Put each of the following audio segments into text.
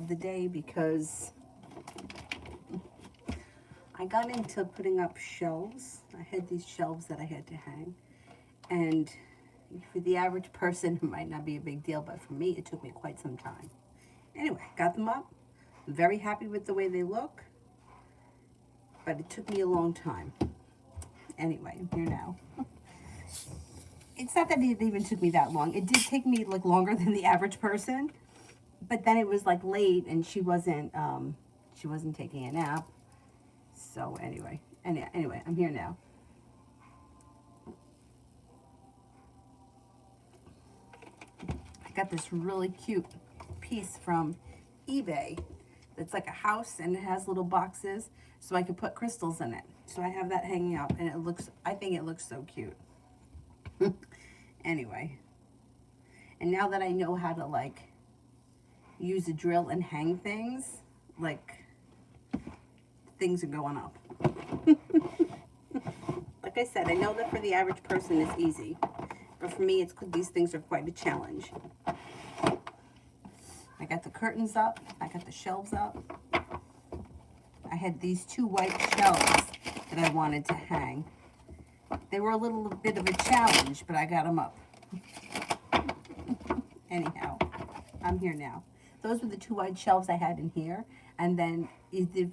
of the day because I got into putting up shelves. I had these shelves that I had to hang. And for the average person, it might not be a big deal, but for me, it took me quite some time. Anyway, got them up. I'm very happy with the way they look, but it took me a long time. Anyway, I'm here now. It's not that it even took me that long. It did take me like longer than the average person, but then it was like late and she wasn't taking a nap. So anyway, I'm here now. I got this really cute piece from eBay. It's like a house and it has little boxes so I could put crystals in it. So I have that hanging up and I think it looks so cute. Anyway, and now that I know how to like use a drill and hang things, like things are going up. Like I said, I know that for the average person it's easy, but for me these things are quite a challenge. I got the curtains up, I got the shelves up. I had these 2 white shelves that I wanted to hang. They were a little bit of a challenge, but I got them up. Anyhow, I'm here now. Those were the 2 white shelves I had in here. And then the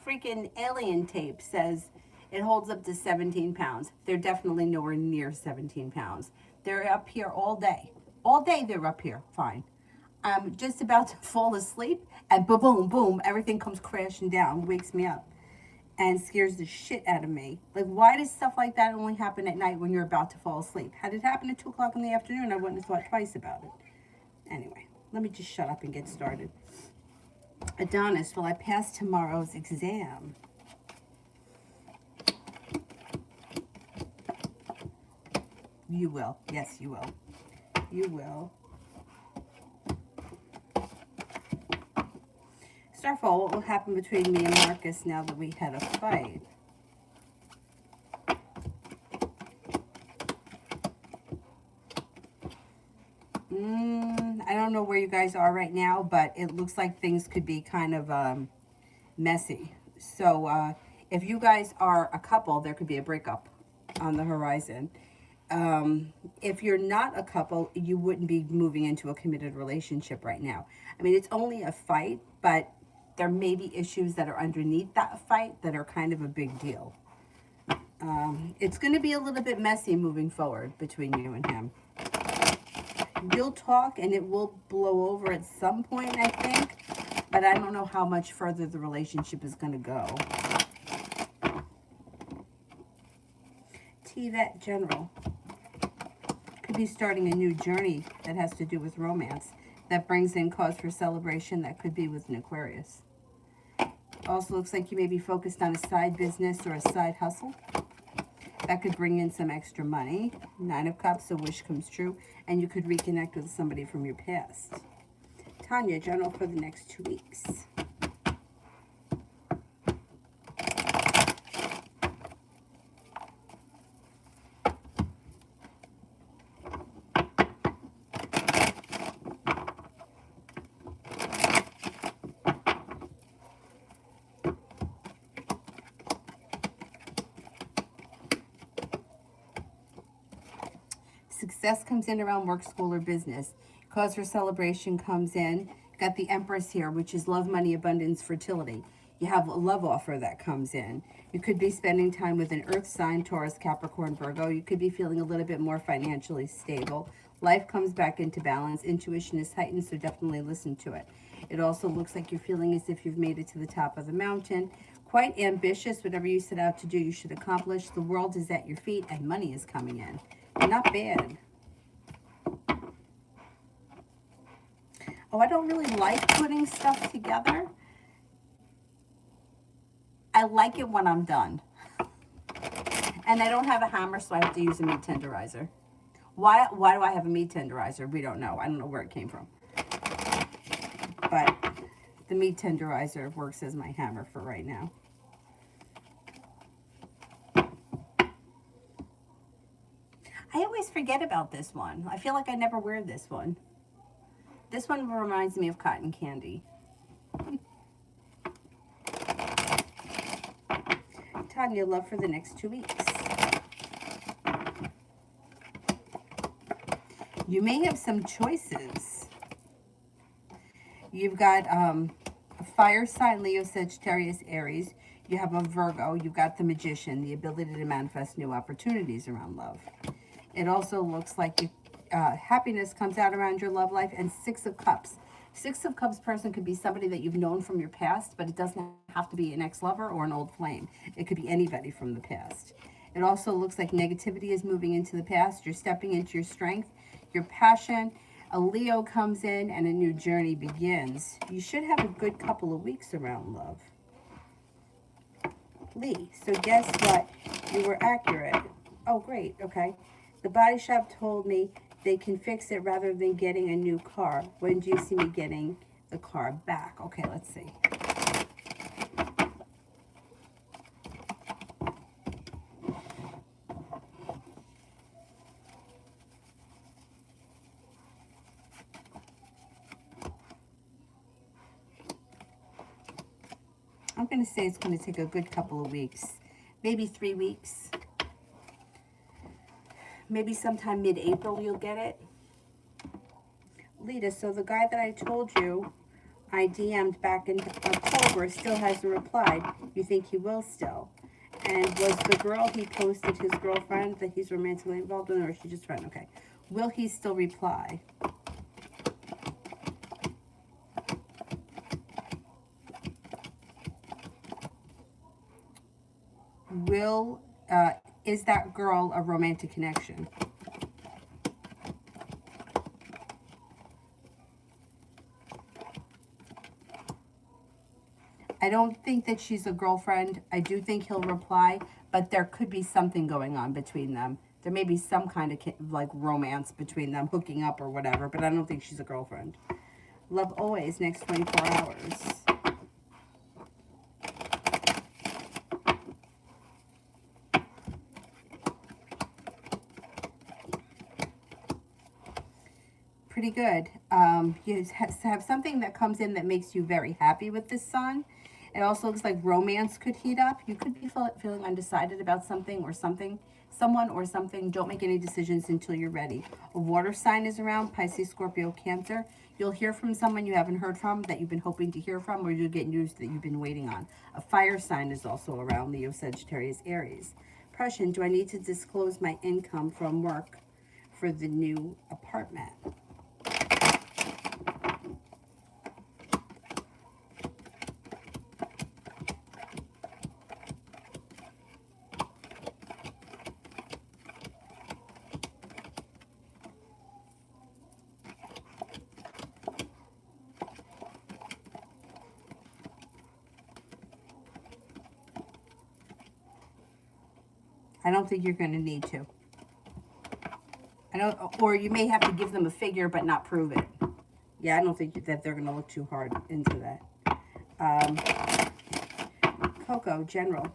freaking alien tape says it holds up to 17 pounds. They're definitely nowhere near 17 pounds. They're up here all day. All day they're up here, fine. I'm just about to fall asleep and boom, boom, boom, everything comes crashing down, wakes me up. And scares the shit out of me. Like, why does stuff like that only happen at night when you're about to fall asleep? Had it happened at 2 o'clock in the afternoon, I wouldn't have thought twice about it. Anyway, let me just shut up and get started. Adonis, will I pass tomorrow's exam? You will. Yes, you will. You will. Starfall, what will happen between me and Marcus now that we had a fight? I don't know where you guys are right now, but it looks like things could be kind of messy. So if you guys are a couple, there could be a breakup on the horizon. If you're not a couple, you wouldn't be moving into a committed relationship right now. I mean, it's only a fight, but there may be issues that are underneath that fight that are kind of a big deal. It's going to be a little bit messy moving forward between you and him. You'll talk and it will blow over at some point, I think, but I don't know how much further the relationship is going to go. T-Vet General. Could be starting a new journey that has to do with romance. That brings in cause for celebration. That could be with an Aquarius. Also looks like you may be focused on a side business or a side hustle. That could bring in some extra money. 9 of Cups, a wish comes true. And you could reconnect with somebody from your past. Tanya, general for the next 2 weeks. Success comes in around work, school, or business. Cause for celebration comes in. Got the Empress here, which is love, money, abundance, fertility. You have a love offer that comes in. You could be spending time with an earth sign, Taurus, Capricorn, Virgo. You could be feeling a little bit more financially stable. Life comes back into balance. Intuition is heightened, so definitely listen to it. It also looks like you're feeling as if you've made it to the top of the mountain. Quite ambitious. Whatever you set out to do, you should accomplish. The world is at your feet, and money is coming in. Not bad. Oh, I don't really like putting stuff together. I like it when I'm done. And I don't have a hammer, so I have to use a meat tenderizer. Why do I have a meat tenderizer? We don't know. I don't know where it came from. But the meat tenderizer works as my hammer for right now. I always forget about this one. I feel like I never wear this one. This one reminds me of cotton candy. Tanya, love for the next 2 weeks. You may have some choices. You've got a fire sign, Leo, Sagittarius, Aries. You have a Virgo. You've got the Magician, the ability to manifest new opportunities around love. It also looks like you, happiness comes out around your love life. And Six of Cups. Six of Cups person could be somebody that you've known from your past, but it doesn't have to be an ex-lover or an old flame. It could be anybody from the past. It also looks like negativity is moving into the past. You're stepping into your strength, your passion. A Leo comes in and a new journey begins. You should have a good couple of weeks around love. Lee, so guess what? You were accurate. Oh, great. Okay. The body shop told me they can fix it rather than getting a new car. When do you see me getting the car back? Okay, let's see. I'm going to say it's going to take a good couple of weeks. Maybe 3 weeks. Maybe sometime mid-April you'll get it. Lita, so the guy that I told you I DM'd back in October still hasn't replied. You think he will still? And was the girl he posted his girlfriend that he's romantically involved in, or is she just a friend? Okay. Will he still reply? Will, is that girl a romantic connection? I don't think that she's a girlfriend. I do think he'll reply, but there could be something going on between them. There may be some kind of like romance between them, hooking up or whatever, but I don't think she's a girlfriend. Love always, next 24 hours. Pretty good. You have something that comes in that makes you very happy with this sun. It also looks like romance could heat up. You could be feeling undecided about something or something, someone or something. Don't make any decisions until you're ready. A water sign is around, Pisces, Scorpio, Cancer. You'll hear from someone you haven't heard from that you've been hoping to hear from, or you'll get news that you've been waiting on. A fire sign is also around, Leo, Sagittarius, Aries. Pression, do I need to disclose my income from work for the new apartment? I don't think you're going to need to. I don't, or you may have to give them a figure but not prove it. Yeah, I don't think that they're going to look too hard into that. Coco, general.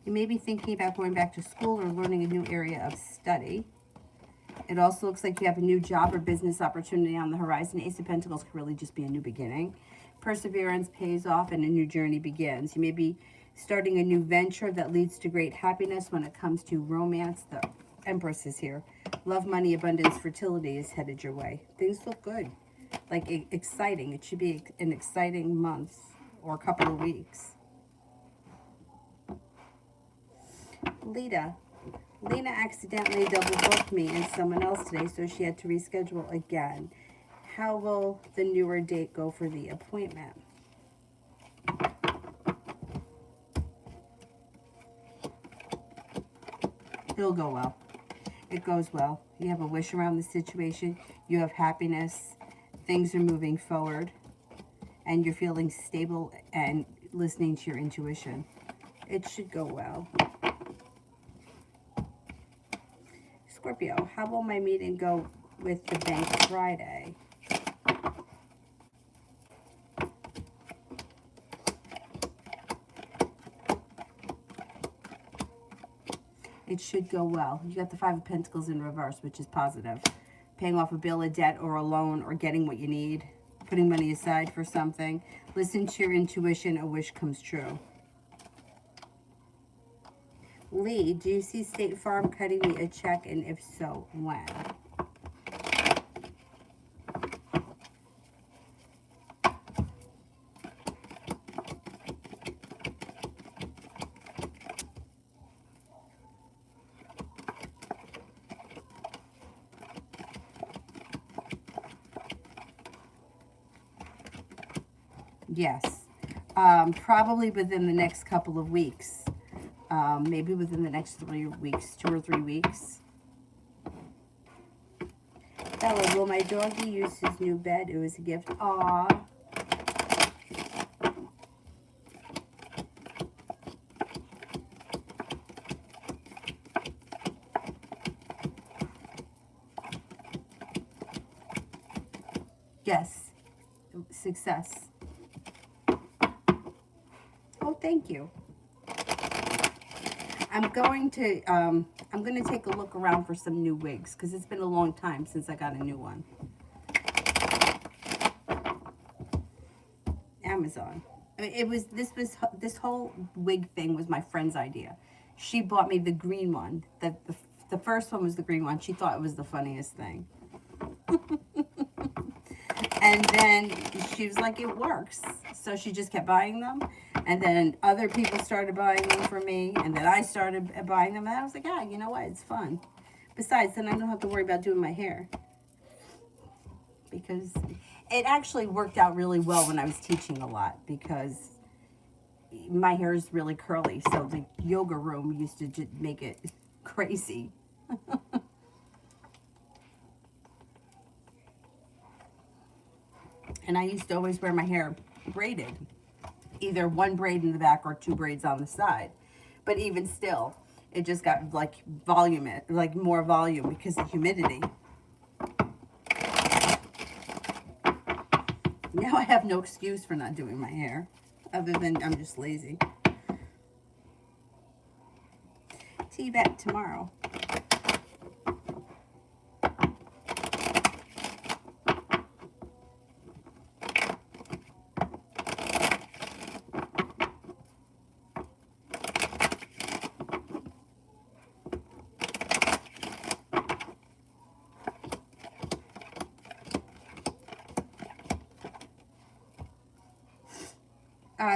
You may be thinking about going back to school or learning a new area of study. It also looks like you have a new job or business opportunity on the horizon. Ace of Pentacles could really just be a new beginning. Perseverance pays off and a new journey begins. You may be starting a new venture that leads to great happiness when it comes to romance. The Empress is here. Love, money, abundance, fertility is headed your way. Things look good. Like exciting. It should be an exciting month or a couple of weeks. Lena accidentally double booked me and someone else today, so she had to reschedule again. How will the newer date go for the appointment? It'll go well. It goes well. You have a wish around the situation. You have happiness. Things are moving forward. And you're feeling stable and listening to your intuition. It should go well. Scorpio, how will my meeting go with the bank Friday? It should go well. You got the Five of Pentacles in reverse, which is positive. Paying off a bill, a debt, or a loan, or getting what you need. Putting money aside for something. Listen to your intuition. A wish comes true. Lee, do you see State Farm cutting me a check? And if so, when? Yes. Probably within the next couple of weeks. Maybe within the next 3 weeks, 2 or 3 weeks. Bella, will my doggy use his new bed? It was a gift. Aww. Yes. Success. Oh, thank you. I'm going to take a look around for some new wigs because it's been a long time since I got a new one. Amazon. This whole wig thing was my friend's idea. She bought me the green one. The first one was the green one. She thought it was the funniest thing. And then she was like, it works. So she just kept buying them. And then other people started buying them for me. And then I started buying them. And I was like, yeah, you know what? It's fun. Besides, then I don't have to worry about doing my hair. Because it actually worked out really well when I was teaching a lot. Because my hair is really curly. So the yoga room used to just make it crazy. And I used to always wear my hair braided. Either one braid in the back or 2 braids on the side. But even still, it just got like volume, like more volume because of humidity. Now I have no excuse for not doing my hair. Other than I'm just lazy. See you back tomorrow.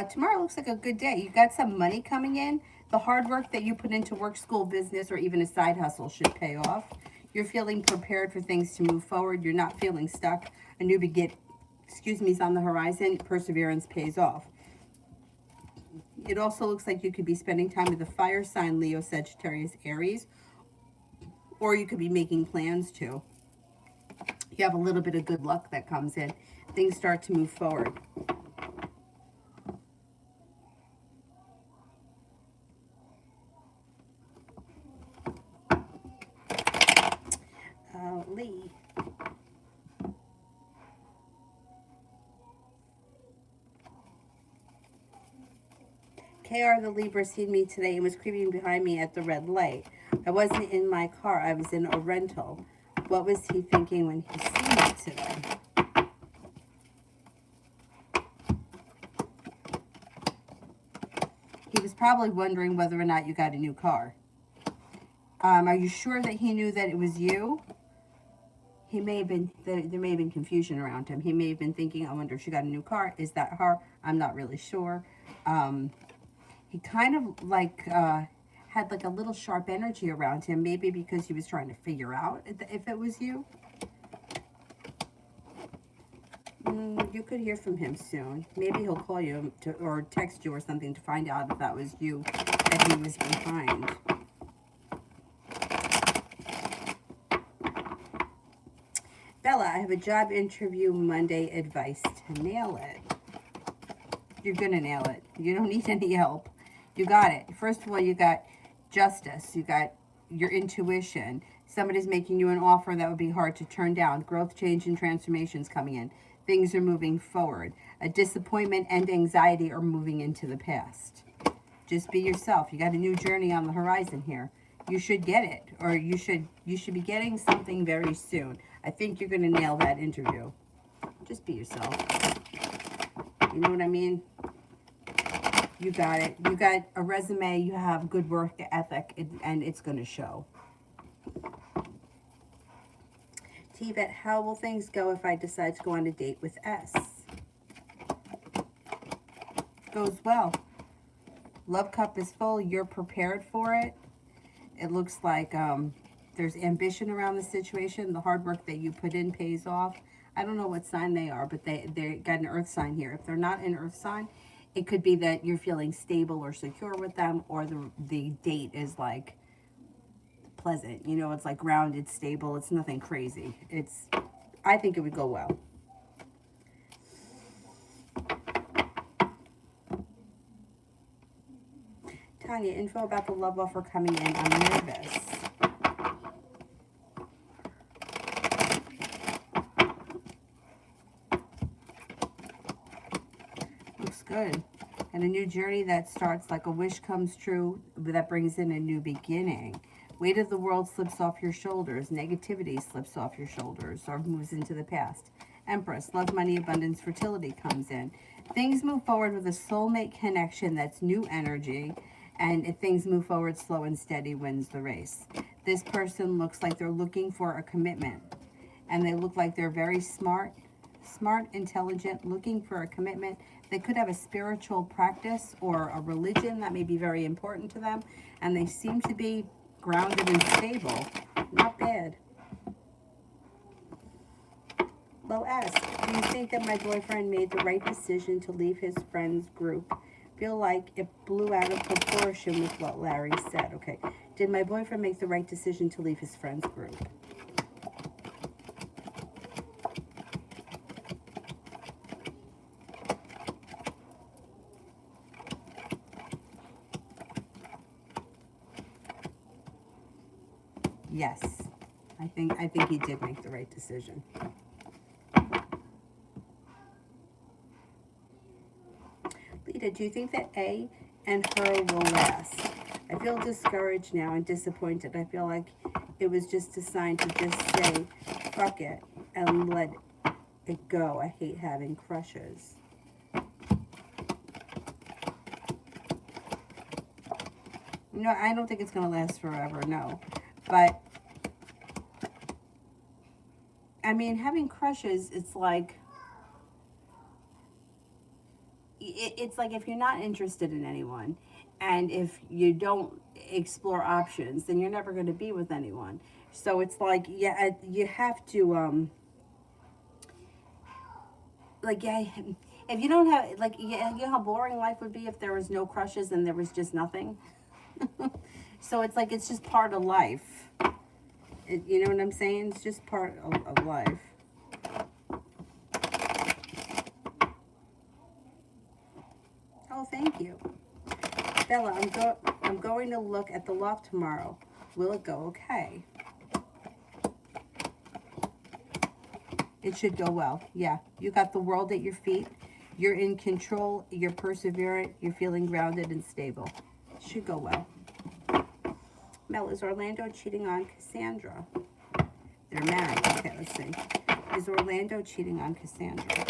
Tomorrow looks like a good day. You got some money coming in. The hard work that you put into work, school, business, or even a side hustle should pay off. You're feeling prepared for things to move forward. You're not feeling stuck. A new is on the horizon. Perseverance pays off. It also looks like you could be spending time with the fire sign, Leo, Sagittarius, Aries. Or you could be making plans too. You have a little bit of good luck that comes in. Things start to move forward. Lee. KR, the Libra, seen me today and was creeping behind me at the red light. I wasn't in my car. I was in a rental. What was he thinking when he seen me today? He was probably wondering whether or not you got a new car. Are you sure that he knew that it was you? He may have been, there may have bbeen confusion around him. He may have been thinking, I wonder if she got a new car. Is that her? I'm not really sure. He kind of like had like a little sharp energy around him. Maybe because he was trying to figure out if it was you. You could hear from him soon. Maybe he'll call you or text you or something to find out if that was you that he was behind. Bella, I have a job interview Monday. Advice to nail it. You're going to nail it. You don't need any help. You got it. First of all, you got justice. You got your intuition. Somebody's making you an offer that would be hard to turn down. Growth, change, and transformations coming in. Things are moving forward. A disappointment and anxiety are moving into the past. Just be yourself. You got a new journey on the horizon here. you should get it, or you should be getting something very soon. I think you're going to nail that interview. Just be yourself. You know what I mean? You got it. You got a resume. You have good work ethic, and it's going to show. T-Bet, how will things go if I decide to go on a date with S? Goes well. Love cup is full. You're prepared for it. It looks like there's ambition around the situation. The hard work that you put in pays off. I don't know what sign they are, but they got an earth sign here. If they're not an earth sign, it could be that you're feeling stable or secure with them, or the date is like pleasant. You know, it's like grounded, stable. It's nothing crazy. I think it would go well. Tanya, info about the love offer coming in. I'm nervous. Looks good. And a new journey that starts like a wish comes true, that brings in a new beginning. Weight of the world slips off your shoulders. Negativity slips off your shoulders or moves into the past. Empress, love, money, abundance, fertility comes in. Things move forward with a soulmate connection that's new energy. And if things move forward, slow and steady wins the race. This person looks like they're looking for a commitment. And they look like they're very smart, intelligent, looking for a commitment. They could have a spiritual practice or a religion that may be very important to them. And they seem to be grounded and stable. Not bad. Low S, do you think that my boyfriend made the right decision to leave his friends group? Feel like it blew out of proportion with what Larry said. Okay. Did my boyfriend make the right decision to leave his friends group? Yes. I think he did make the right decision. Lita, do you think that A and her will last? I feel discouraged now and disappointed. I feel like it was just a sign to just say, fuck it, and let it go. I hate having crushes. No, I don't think it's going to last forever, no. But, I mean, having crushes, it's like if you're not interested in anyone, and if you don't explore options, then you're never going to be with anyone. So it's like, yeah, you have to, like, yeah, if you don't have, like, yeah, you know how boring life would be if there was no crushes and there was just nothing? So it's like, it's just part of life. You know what I'm saying? It's just part of life. Oh, thank you. Bella, I'm going to look at the loft tomorrow. Will it go okay? It should go well. Yeah, you got the world at your feet. You're in control. You're perseverant. You're feeling grounded and stable. It should go well. Mel, is Orlando cheating on Cassandra? They're married. Okay, let's see. Is Orlando cheating on Cassandra?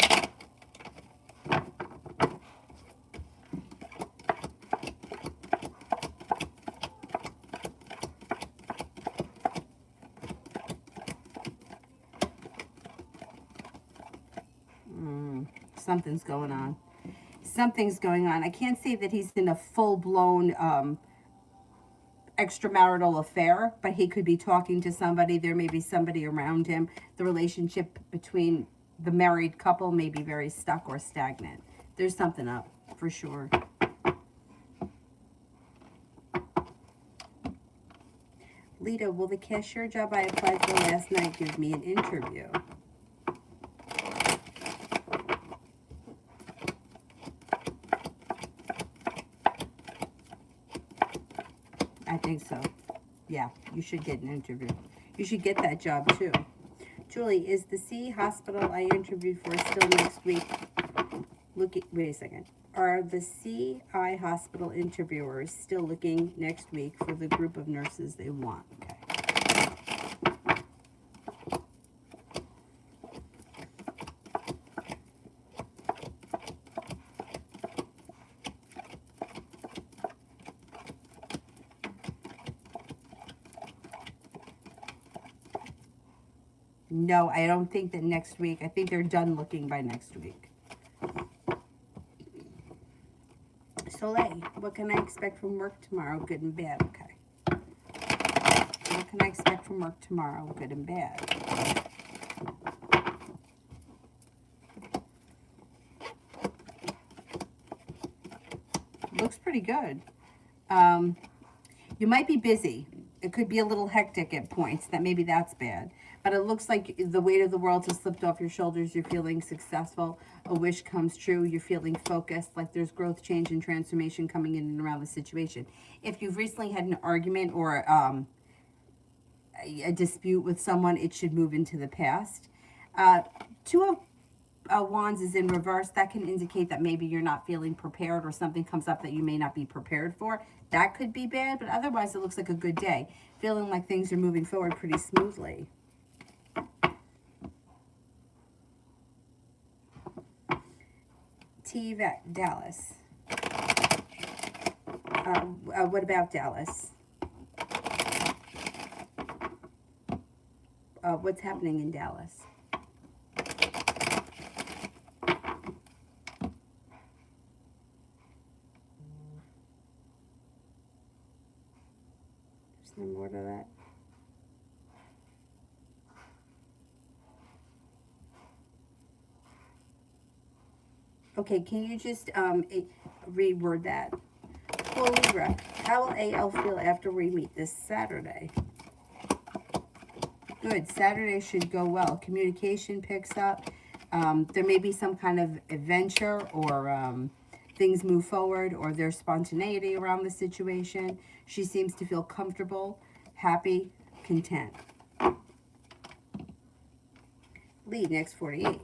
Something's going on. Something's going on. I can't say that he's in a full-blown extramarital affair, but he could be talking to somebody. There may be somebody around him. The relationship between the married couple may be very stuck or stagnant. There's something up, for sure. Lita, will the cashier job I applied for last night give me an interview? I think so. Yeah, you should get an interview. You should get that job too. Julie, is the C hospital I interviewed for still next week? Wait a second. Are the CI hospital interviewers still looking next week for the group of nurses they want? Okay. No, I don't think that next week. I think they're done looking by next week. Soleil, what can I expect from work tomorrow? Good and bad. Okay. What can I expect from work tomorrow? Good and bad. Looks pretty good. You might be busy. It could be a little hectic at points. Maybe that's bad. But it looks like the weight of the world has slipped off your shoulders. You're feeling successful. A wish comes true. You're feeling focused. Like there's growth, change, and transformation coming in and around the situation. If you've recently had an argument or a dispute with someone, it should move into the past. Two of Wands is in reverse. That can indicate that maybe you're not feeling prepared or something comes up that you may not be prepared for. That could be bad, but otherwise it looks like a good day. Feeling like things are moving forward pretty smoothly. Dallas. What about Dallas? What's happening in Dallas? There's no more to that. Okay, can you just reword that? For Libra, how will AL feel after we meet this Saturday? Good. Saturday should go well. Communication picks up. There may be some kind of adventure or things move forward or there's spontaneity around the situation. She seems to feel comfortable, happy, content. Lead, next 48.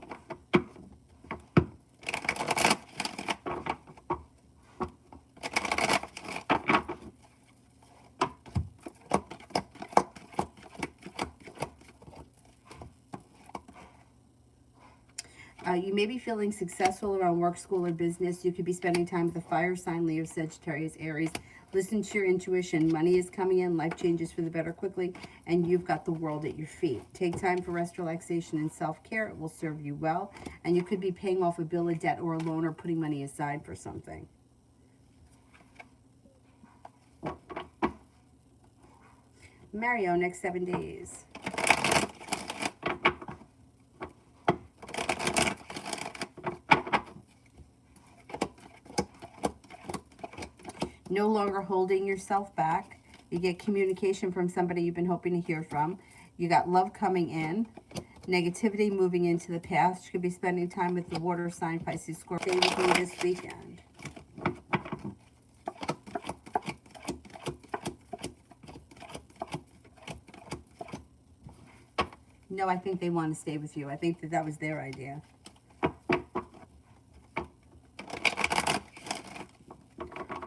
You may be feeling successful around work, school, or business. You could be spending time with a fire sign, Leo, Sagittarius, Aries. Listen to your intuition. Money is coming in. Life changes for the better quickly. And you've got the world at your feet. Take time for rest, relaxation, and self-care. It will serve you well. And you could be paying off a bill, a debt, or a loan, or putting money aside for something. Mario, next 7 days. No longer holding yourself back. You get communication from somebody you've been hoping to hear from. You got love coming in. Negativity moving into the past. You could be spending time with the water sign, Pisces, Scorpio. Stay with me this weekend. No, I think they want to stay with you. I think that was their idea.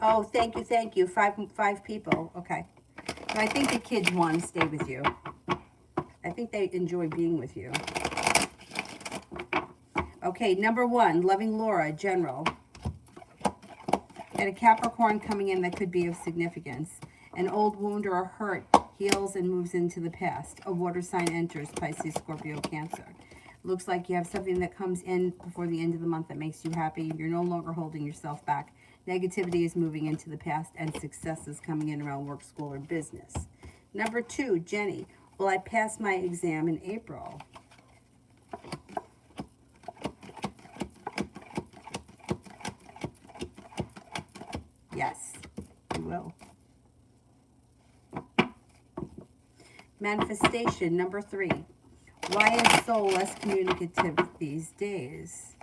Oh, thank you, thank you. Five people. Okay. But I think the kids want to stay with you. I think they enjoy being with you. Okay, number 1, loving Laura, general. And a Capricorn coming in that could be of significance. An old wound or a hurt heals and moves into the past. A water sign enters, Pisces, Scorpio, Cancer. Looks like you have something that comes in before the end of the month that makes you happy. You're no longer holding yourself back. Negativity is moving into the past and success is coming in around work, school, or business. Number 2, Jenny. Will I pass my exam in April? Yes, you will. Manifestation, number 3. Why is soul less communicative these days?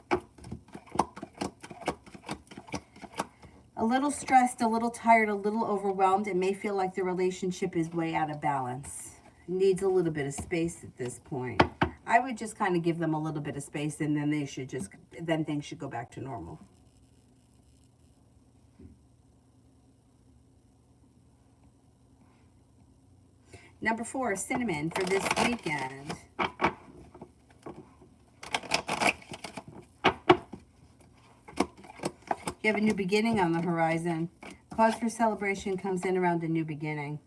A little stressed, a little tired, a little overwhelmed. It may feel like the relationship is way out of balance. Needs a little bit of space at this point. I would just kind of give them a little bit of space and then things should go back to normal. Number 4, cinnamon for this weekend. You have a new beginning on the horizon. Cause for celebration comes in around a new beginning.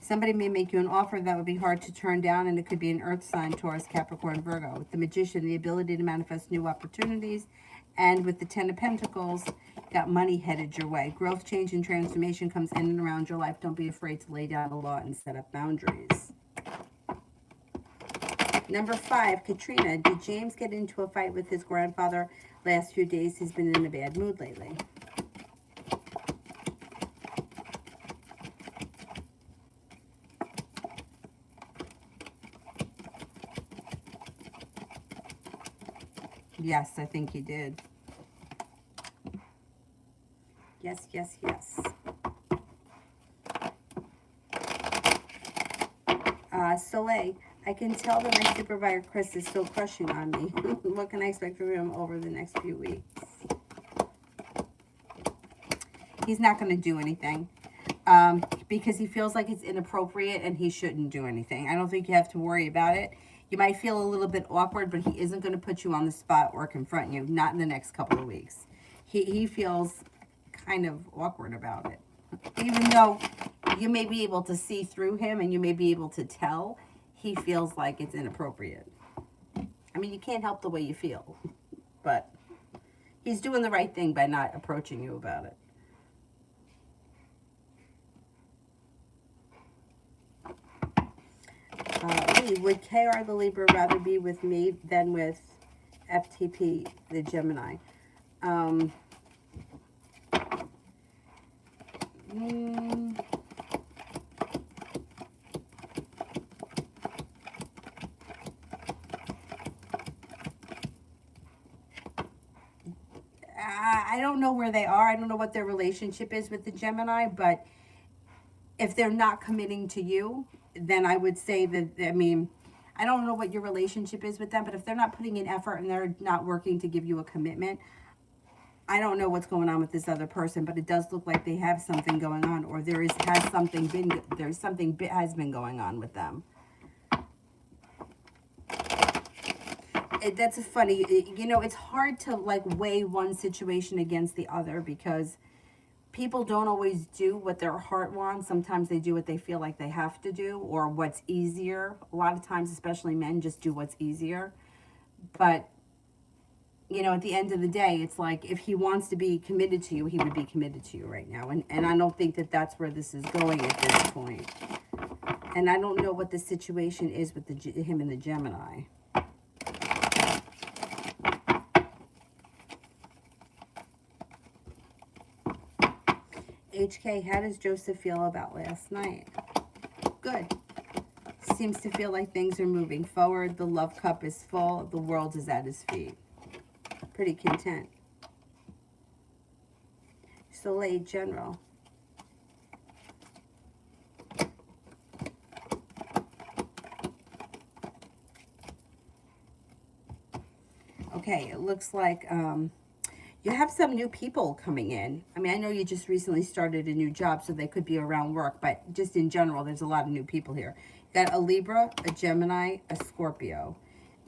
Somebody may make you an offer that would be hard to turn down, and it could be an earth sign, Taurus, Capricorn, Virgo. With the Magician, the ability to manifest new opportunities. And with the 10 of Pentacles, got money headed your way. Growth, change, and transformation comes in and around your life. Don't be afraid to lay down the law and set up boundaries. Number 5, Katrina. Did James get into a fight with his grandfather last few days? He's been in a bad mood lately. Yes, I think he did. Yes, yes, yes. Soleil, I can tell that my supervisor Chris is still crushing on me. What can I expect from him over the next few weeks? He's not going to do anything because he feels like it's inappropriate and he shouldn't do anything. I don't think you have to worry about it. You might feel a little bit awkward, but he isn't going to put you on the spot or confront you. Not in the next couple of weeks. He feels kind of awkward about it. Even though you may be able to see through him and you may be able to tell, he feels like it's inappropriate. I mean, you can't help the way you feel, but he's doing the right thing by not approaching you about it. Lee, would KR the Libra rather be with me than with FTP the Gemini? I don't know where they are. I don't know what their relationship is with the Gemini, but if they're not committing to you, then I would say that, I mean, I don't know what your relationship is with them, but if they're not putting in effort and they're not working to give you a commitment, I don't know what's going on with this other person, but it does look like they have something going on, or there's something has been going on with them. That's funny. You know, it's hard to like weigh one situation against the other because people don't always do what their heart wants. Sometimes they do what they feel like they have to do or what's easier. A lot of times, especially men, just do what's easier. But, you know, at the end of the day, it's like if he wants to be committed to you, he would be committed to you right now. And I don't think that that's where this is going at this point. And I don't know what the situation is with him and the Gemini. HK, how does Joseph feel about last night? Good. Seems to feel like things are moving forward. The love cup is full. The world is at his feet. Pretty content. Soleil General. Okay, it looks like you have some new people coming in. I mean, I know you just recently started a new job, so they could be around work, but just in general, there's a lot of new people here. You got a Libra, a Gemini, a Scorpio.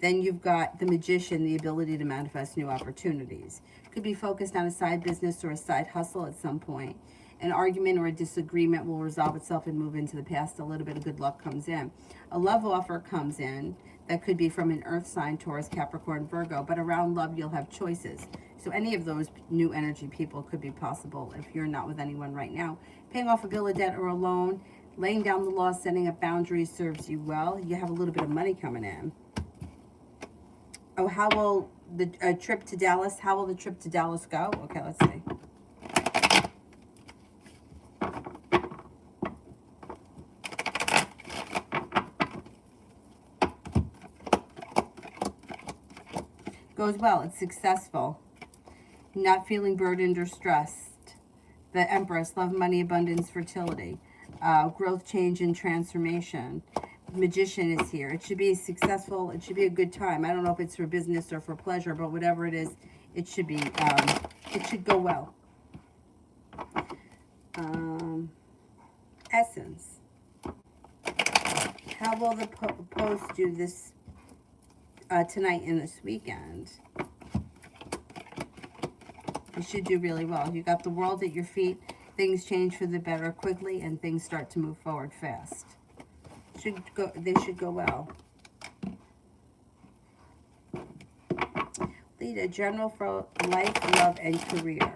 Then you've got the Magician, the ability to manifest new opportunities. Could be focused on a side business or a side hustle at some point. An argument or a disagreement will resolve itself and move into the past. A little bit of good luck comes in. A love offer comes in that could be from an earth sign, Taurus, Capricorn, Virgo. But around love, you'll have choices. So any of those new energy people could be possible if you're not with anyone right now. Paying off a bill of debt or a loan, laying down the law, setting up boundaries serves you well. You have a little bit of money coming in. Oh, how will the trip to Dallas, how will the trip to Dallas go? Okay, let's see. Goes well. It's successful. Not feeling burdened or stressed. The Empress, love, money, abundance, fertility. Growth, change, and transformation. Magician is here. It should be successful. It should be a good time. I don't know if it's for business or for pleasure, but whatever it is, it should be, it should go well. Essence. How will the post do this tonight and this weekend? You should do really well. You got the world at your feet. Things change for the better quickly, and things start to move forward fast. They should go well. Lead a general for life, love, and career.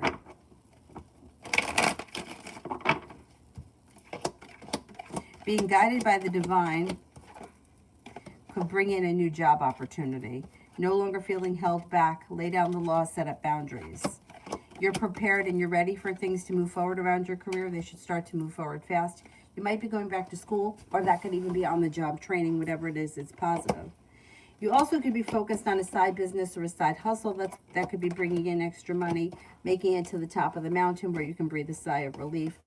Being guided by the divine could bring in a new job opportunity. No longer feeling held back. Lay down the law, set up boundaries. You're prepared and you're ready for things to move forward around your career. They should start to move forward fast. You might be going back to school, or that could even be on the job training, whatever it is, it's positive. You also could be focused on a side business or a side hustle that could be bringing in extra money, making it to the top of the mountain where you can breathe a sigh of relief.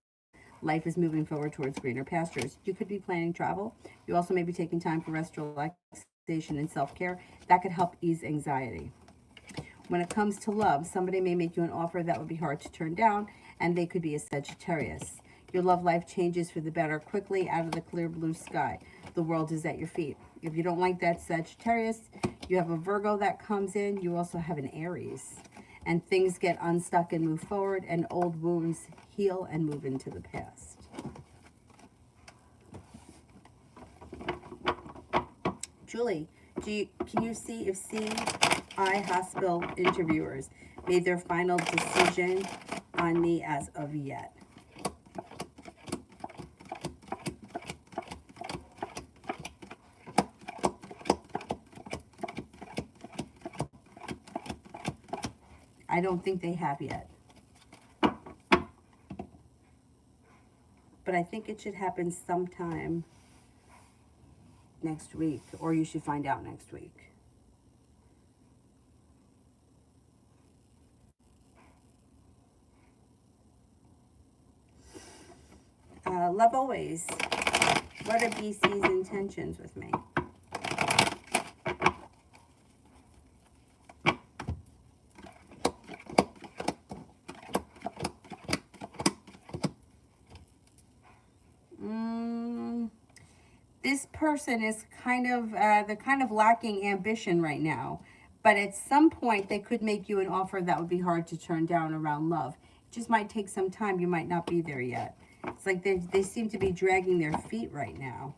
Life is moving forward towards greener pastures. You could be planning travel. You also may be taking time for rest, relaxation, and self-care. That could help ease anxiety. When it comes to love, somebody may make you an offer that would be hard to turn down, and they could be a Sagittarius. Your love life changes for the better quickly out of the clear blue sky. The world is at your feet. If you don't like that Sagittarius, you have a Virgo that comes in. You also have an Aries. And things get unstuck and move forward, and old wounds heal and move into the past. Julie, can you see if CI hospital interviewers made their final decision on me as of yet? I don't think they have yet. But I think it should happen sometime next week, or you should find out next week. Love always. What are BC's intentions with me? This person is they're kind of lacking ambition right now. But at some point, they could make you an offer that would be hard to turn down around love. It just might take some time. You might not be there yet. It's like they seem to be dragging their feet right now.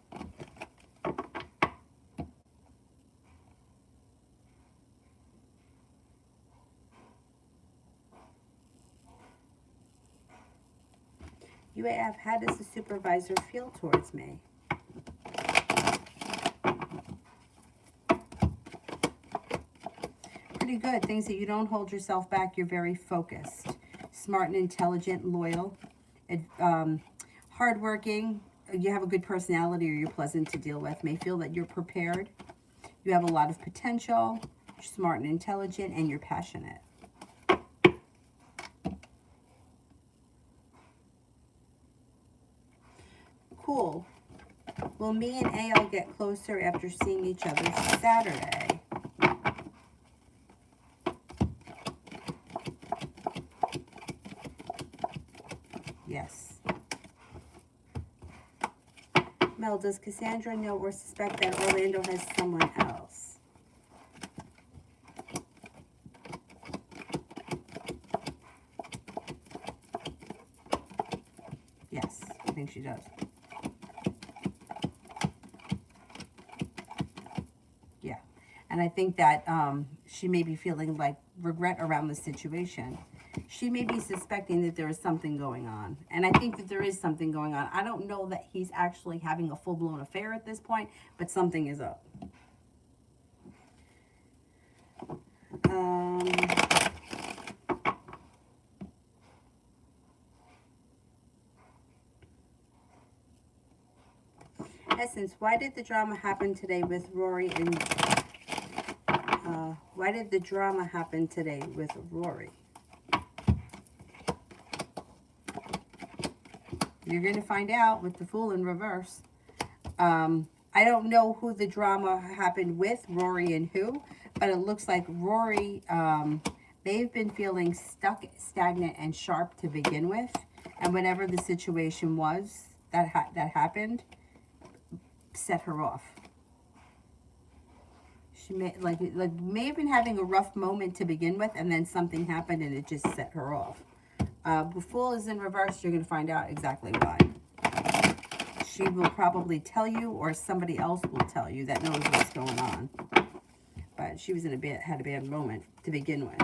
UAF, how does the supervisor feel towards me? Pretty good. Things that you don't hold yourself back. You're very focused. Smart and intelligent, loyal, hardworking. You have a good personality, or you're pleasant to deal with. May feel that you're prepared. You have a lot of potential. You're smart and intelligent, and you're passionate. Cool. Will me and AL get closer after seeing each other Saturday? Yes. Mel, does Cassandra know or suspect that Orlando has someone else? Yes, I think she does. Yeah. And I think that she may be feeling like regret around the situation. She may be suspecting that there is something going on. And I think that there is something going on. I don't know that he's actually having a full-blown affair at this point, but something is up. Essence, why did the drama happen today with Rory and... why did the drama happen today with Rory? You're going to find out with the Fool in reverse. I don't know who the drama happened with, Rory and who, but it looks like Rory, they've been feeling stuck, stagnant, and sharp to begin with. And whatever the situation was that happened, set her off. She may have been having a rough moment to begin with, and then something happened and it just set her off. The Fool is in reverse. You're going to find out exactly why. She will probably tell you, or somebody else will tell you that knows what's going on. But she was had a bad moment to begin with.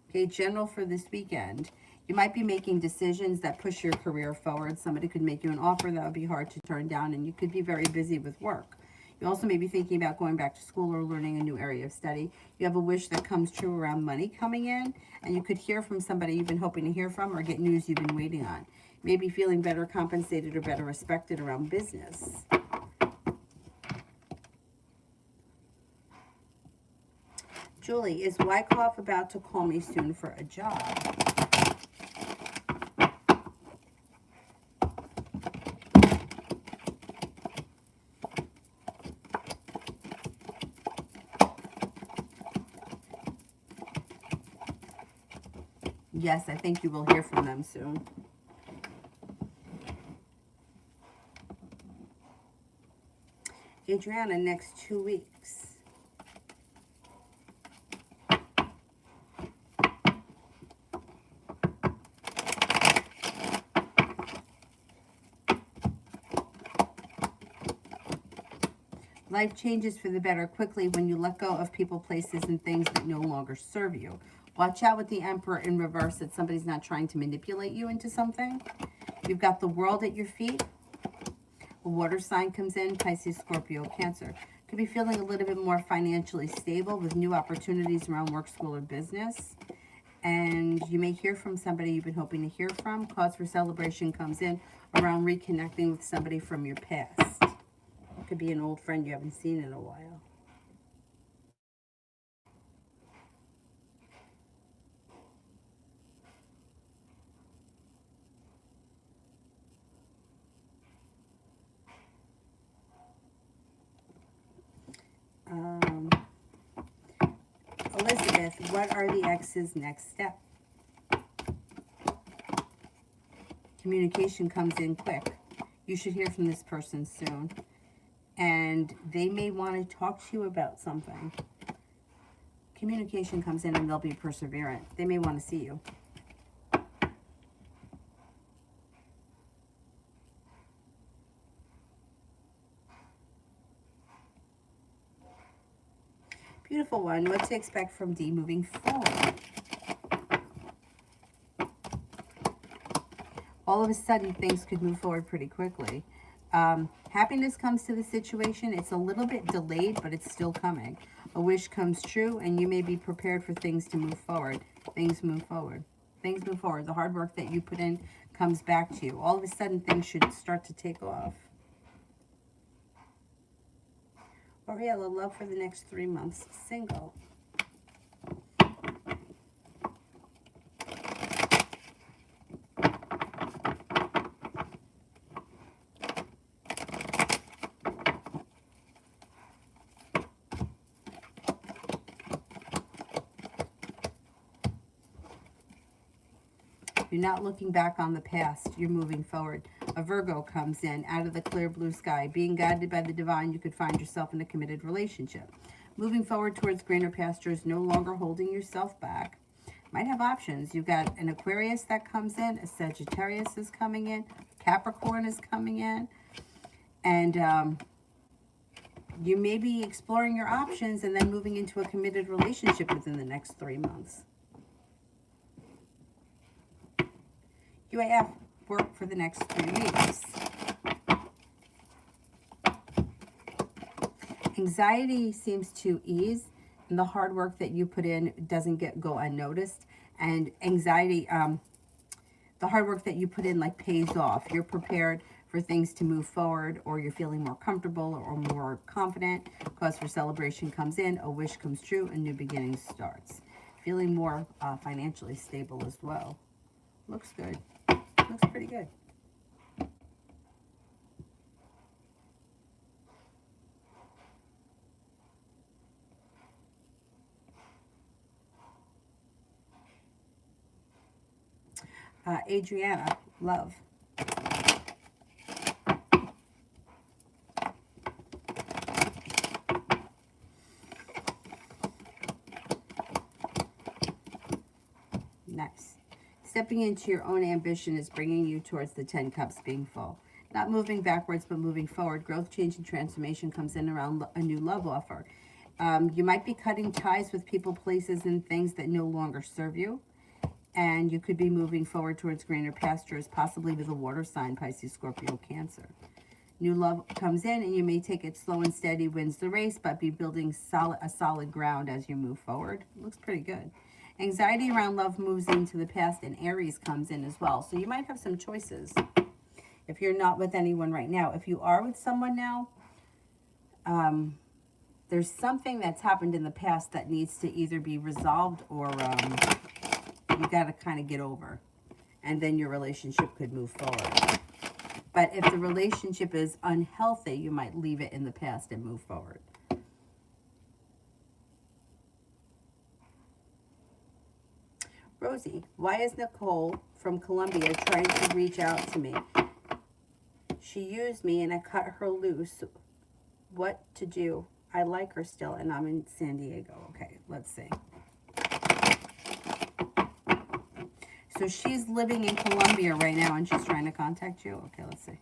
Okay, general for this weekend. You might be making decisions that push your career forward. Somebody could make you an offer that would be hard to turn down, and you could be very busy with work. You also may be thinking about going back to school or learning a new area of study. You have a wish that comes true around money coming in, and you could hear from somebody you've been hoping to hear from, or get news you've been waiting on. You may be feeling better compensated or better respected around business. Julie, is Wyckoff about to call me soon for a job? Yes, I think you will hear from them soon. Adriana, next 2 weeks. Life changes for the better quickly when you let go of people, places, and things that no longer serve you. Watch out with the Emperor in reverse, that somebody's not trying to manipulate you into something. You've got the World at your feet. A water sign comes in, Pisces, Scorpio, Cancer. Could be feeling a little bit more financially stable with new opportunities around work, school, or business. And you may hear from somebody you've been hoping to hear from. Cause for celebration comes in around reconnecting with somebody from your past. It could be an old friend you haven't seen in a while. Elizabeth, what are the ex's next step? Communication comes in quick. You should hear from this person soon. And they may want to talk to you about something. Communication comes in and they'll be perseverant. They may want to see you. Beautiful one. What to expect from D moving forward. All of a sudden, things could move forward pretty quickly. Happiness comes to the situation. It's a little bit delayed, but it's still coming. A wish comes true, and you may be prepared for things to move forward. Things move forward. Things move forward. The hard work that you put in comes back to you. All of a sudden, things should start to take off. Oriella, love for the next 3 months. Single. You're not looking back on the past. You're moving forward. A Virgo comes in out of the clear blue sky. Being guided by the divine, you could find yourself in a committed relationship. Moving forward towards greener pastures, no longer holding yourself back. Might have options. You've got an Aquarius that comes in. A Sagittarius is coming in. Capricorn is coming in. And you may be exploring your options and then moving into a committed relationship within the next 3 months. UAF, work for the next 3 weeks. Anxiety seems to ease, and the hard work that you put in doesn't go unnoticed. And anxiety, the hard work that you put in pays off. You're prepared for things to move forward, or you're feeling more comfortable or more confident. Cause for celebration comes in, a wish comes true, a new beginning starts. Feeling more financially stable as well. Looks good. Looks pretty good. Adriana, love. Nice. Stepping into your own ambition is bringing you towards the 10 cups being full. Not moving backwards, but moving forward. Growth, change, and transformation comes in around a new love offer. You might be cutting ties with people, places, and things that no longer serve you. And you could be moving forward towards greener pastures, possibly with a water sign, Pisces, Scorpio, Cancer. New love comes in, and you may take it slow and steady, wins the race, but be building a solid ground as you move forward. Looks pretty good. Anxiety around love moves into the past, and Aries comes in as well. So you might have some choices if you're not with anyone right now. If you are with someone now, there's something that's happened in the past that needs to either be resolved or you got to kind of get over. And then your relationship could move forward. But if the relationship is unhealthy, you might leave it in the past and move forward. Rosie, why is Nicole from Colombia trying to reach out to me? She used me and I cut her loose. What to do? I like her still and I'm in San Diego. Okay, let's see. So she's living in Colombia right now and she's trying to contact you? Okay, let's see.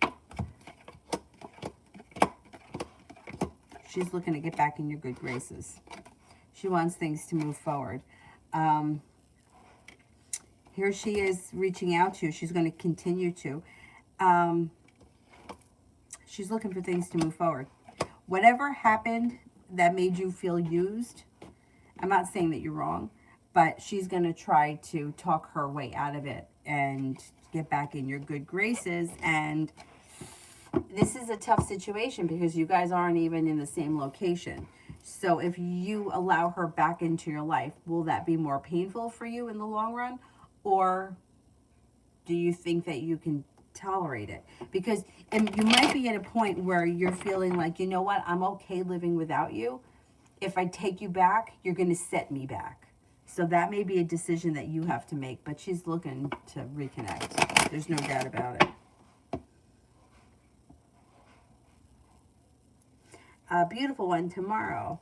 She's looking to get back in your good graces. She wants things to move forward. Here she is reaching out to you. She's going to continue to. She's looking for things to move forward. Whatever happened that made you feel used, I'm not saying that you're wrong, but she's going to try to talk her way out of it and get back in your good graces. And this is a tough situation because you guys aren't even in the same location. So if you allow her back into your life, will that be more painful for you in the long run? Or do you think that you can tolerate it? Because you might be at a point where you're feeling like, you know what, I'm okay living without you. If I take you back, you're going to set me back. So that may be a decision that you have to make, but she's looking to reconnect. There's no doubt about it. A beautiful one tomorrow.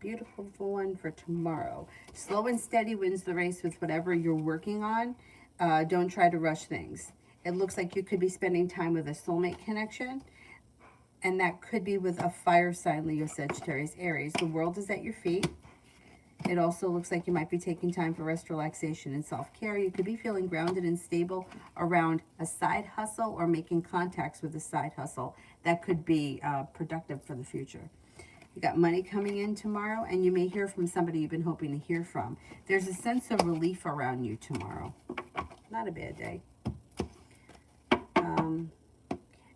Beautiful one for tomorrow. Slow and steady wins the race with whatever you're working on. Don't try to rush things. It looks like you could be spending time with a soulmate connection. And that could be with a fire sign, Leo, Sagittarius, Aries. The world is at your feet. It also looks like you might be taking time for rest, relaxation, and self-care. You could be feeling grounded and stable around a side hustle or making contacts with a side hustle that could be productive for the future. You got money coming in tomorrow, and you may hear from somebody you've been hoping to hear from. There's a sense of relief around you tomorrow. Not a bad day.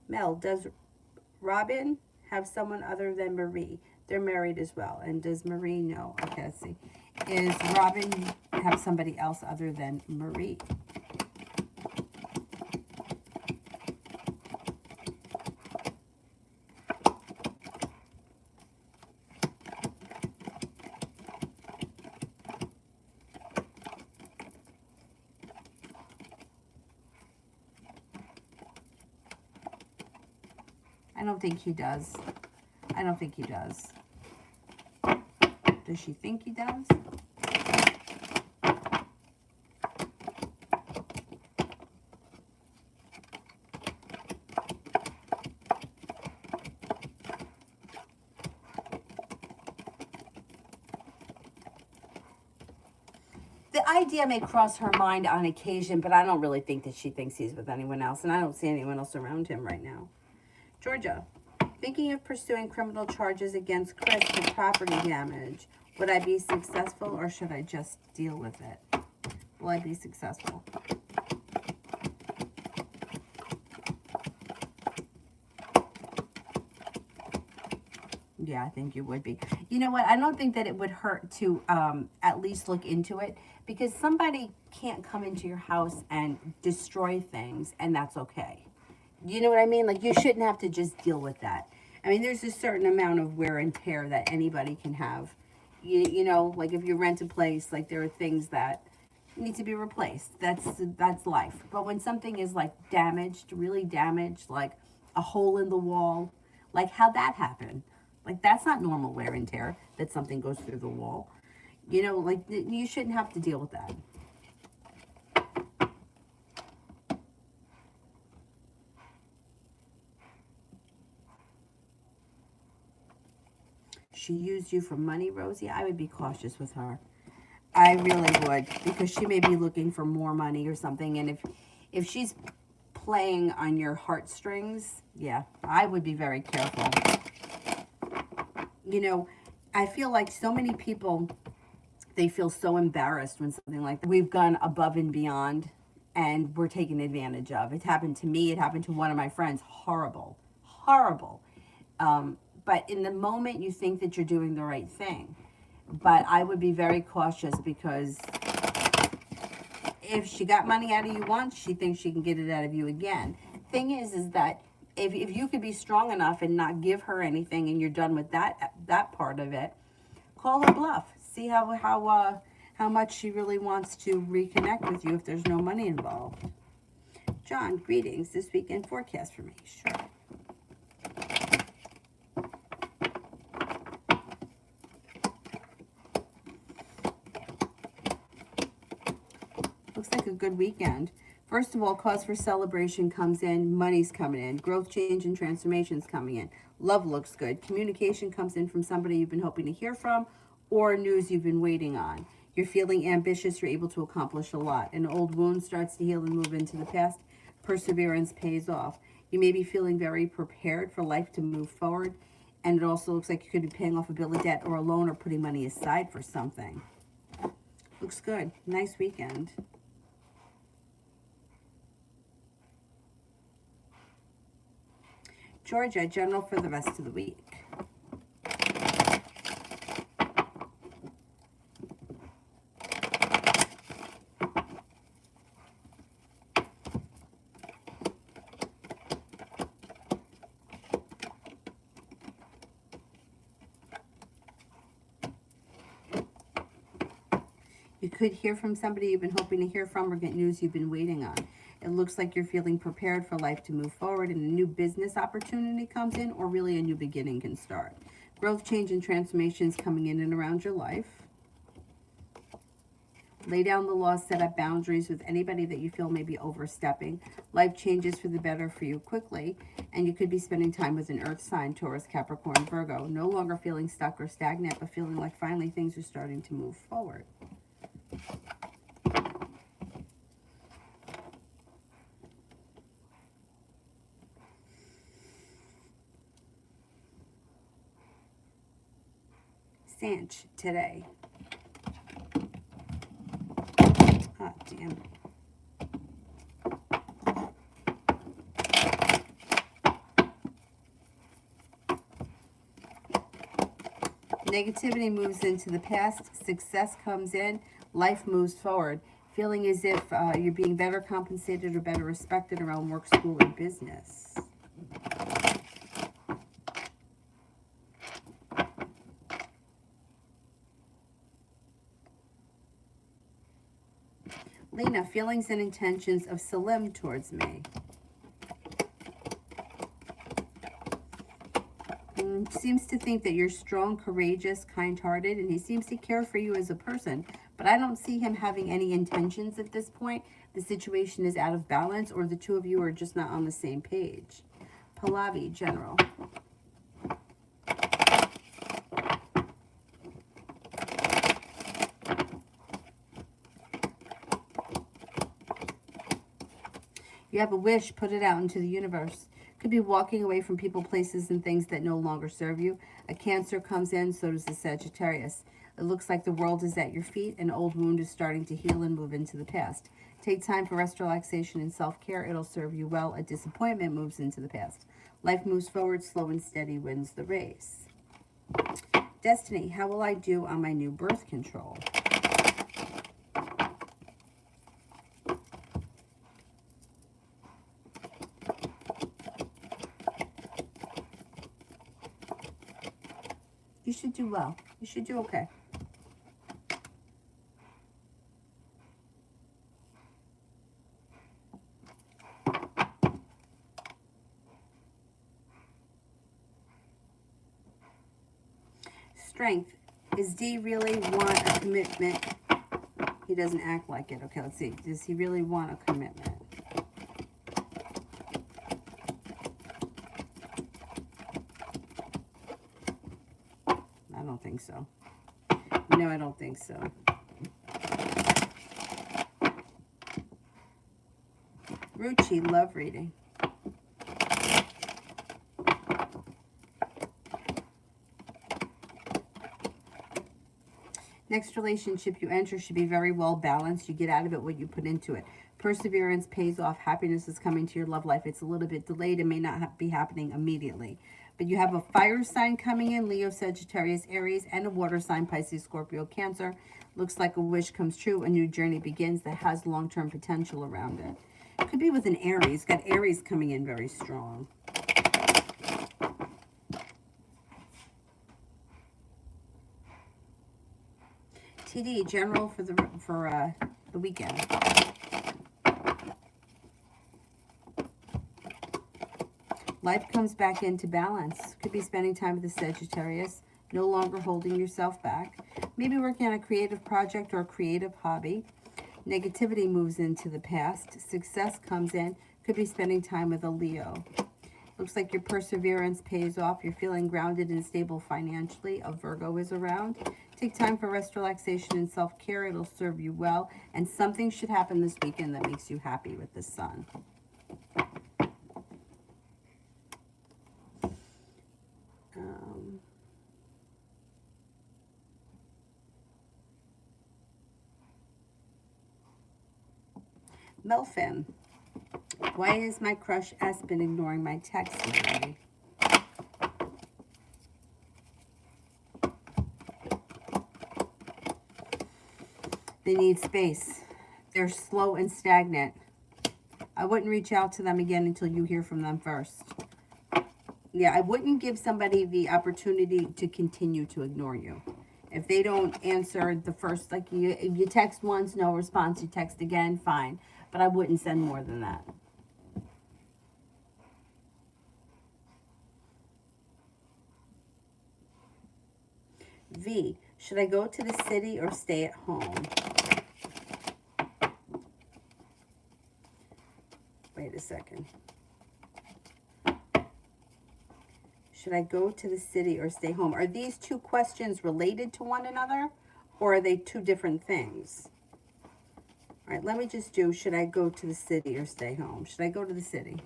Mel, does Robin have someone other than Marie? They're married as well. And does Marie know? Okay, let's see. Is Robin have somebody else other than Marie? I don't think he does. I don't think he does. Does she think he does? The idea may cross her mind on occasion, but I don't really think that she thinks he's with anyone else, and I don't see anyone else around him right now. Georgia, thinking of pursuing criminal charges against Chris for property damage. Would I be successful or should I just deal with it? Will I be successful? Yeah, I think you would be. You know what? I don't think that it would hurt to at least look into it, because somebody can't come into your house and destroy things, and that's okay. You know what I mean? Like, you shouldn't have to just deal with that. I mean, there's a certain amount of wear and tear that anybody can have. You know, like if you rent a place, like there are things that need to be replaced. That's life. But when something is like damaged, really damaged, like a hole in the wall, like how that happened, like that's not normal wear and tear that something goes through the wall. You know, like you shouldn't have to deal with that. She used you for money, Rosie. I would be cautious with her. I really would, because she may be looking for more money or something, and if she's playing on your heartstrings, yeah, I would be very careful. You know, I feel like so many people, they feel so embarrassed when something like that. We've gone above and beyond and we're taken advantage of. It happened to me, it happened to one of my friends. Horrible, horrible. But in the moment, you think that you're doing the right thing. But I would be very cautious, because if she got money out of you once, she thinks she can get it out of you again. Thing is that if you could be strong enough and not give her anything, and you're done with that part of it, call her bluff. See how much she really wants to reconnect with you if there's no money involved. John, greetings. This weekend forecast for me. Sure. Looks like a good weekend. First of all, cause for celebration comes in, money's coming in, growth, change, and transformation's coming in. Love looks good. Communication comes in from somebody you've been hoping to hear from, or news you've been waiting on. You're feeling ambitious, you're able to accomplish a lot. An old wound starts to heal and move into the past. Perseverance pays off. You may be feeling very prepared for life to move forward, and it also looks like you could be paying off a bill of debt or a loan, or putting money aside for something. Looks good. Nice weekend. Georgia, general for the rest of the week. You could hear from somebody you've been hoping to hear from, or get news you've been waiting on. It looks like you're feeling prepared for life to move forward, and a new business opportunity comes in, or really a new beginning can start. Growth, change, and transformations coming in and around your life. Lay down the law, set up boundaries with anybody that you feel may be overstepping. Life changes for the better for you quickly, and you could be spending time with an earth sign, Taurus, Capricorn, Virgo. No longer feeling stuck or stagnant, but feeling like finally things are starting to move forward. Sanch today. Oh, damn. Negativity moves into the past. Success comes in. Life moves forward. Feeling as if you're being better compensated or better respected around work, school, or business. Lena, feelings and intentions of Salim towards me. Seems to think that you're strong, courageous, kind-hearted, and he seems to care for you as a person. But I don't see him having any intentions at this point. The situation is out of balance, or the two of you are just not on the same page. Pallavi, general. You have a wish, put it out into the universe. Could be walking away from people, places, and things that no longer serve you. A Cancer comes in, so does the Sagittarius. It looks like the world is at your feet. An old wound is starting to heal and move into the past. Take time for rest, relaxation, and self-care. It'll serve you well. A disappointment moves into the past. Life moves forward, slow and steady wins the race. Destiny, how will I do on my new birth control? You should do well. You should do okay. Strength. Does D really want a commitment? He doesn't act like it. Okay, let's see. Does he really want a commitment? I don't think so. No, I don't think so. Ruchi, love reading. Next relationship you enter should be very well balanced. You get out of it what you put into it. Perseverance pays off. Happiness is coming to your love life. It's a little bit delayed and may not be happening immediately. But you have a fire sign coming in, Leo, Sagittarius, Aries, and a water sign, Pisces, Scorpio, Cancer. Looks like a wish comes true. A new journey begins that has long-term potential around it. Could be with an Aries. Got Aries coming in very strong. TD, general for the weekend. Life comes back into balance. Could be spending time with the Sagittarius. No longer holding yourself back. Maybe working on a creative project or a creative hobby. Negativity moves into the past. Success comes in. Could be spending time with a Leo. Looks like your perseverance pays off. You're feeling grounded and stable financially. A Virgo is around. Take time for rest, relaxation, and self-care. It'll serve you well. And something should happen this weekend that makes you happy with the sun. Melfin, why is my crush Espen ignoring my text today? They need space. They're slow and stagnant. I wouldn't reach out to them again until you hear from them first. Yeah, I wouldn't give somebody the opportunity to continue to ignore you. If they don't answer the first, like you text once, no response, you text again, fine. But I wouldn't send more than that. V, should I go to the city or stay at home? Wait a second. Should I go to the city or stay home? Are these two questions related to one another, or are they two different things? All right, let me just do, should I go to the city or stay home? Should I go to the city?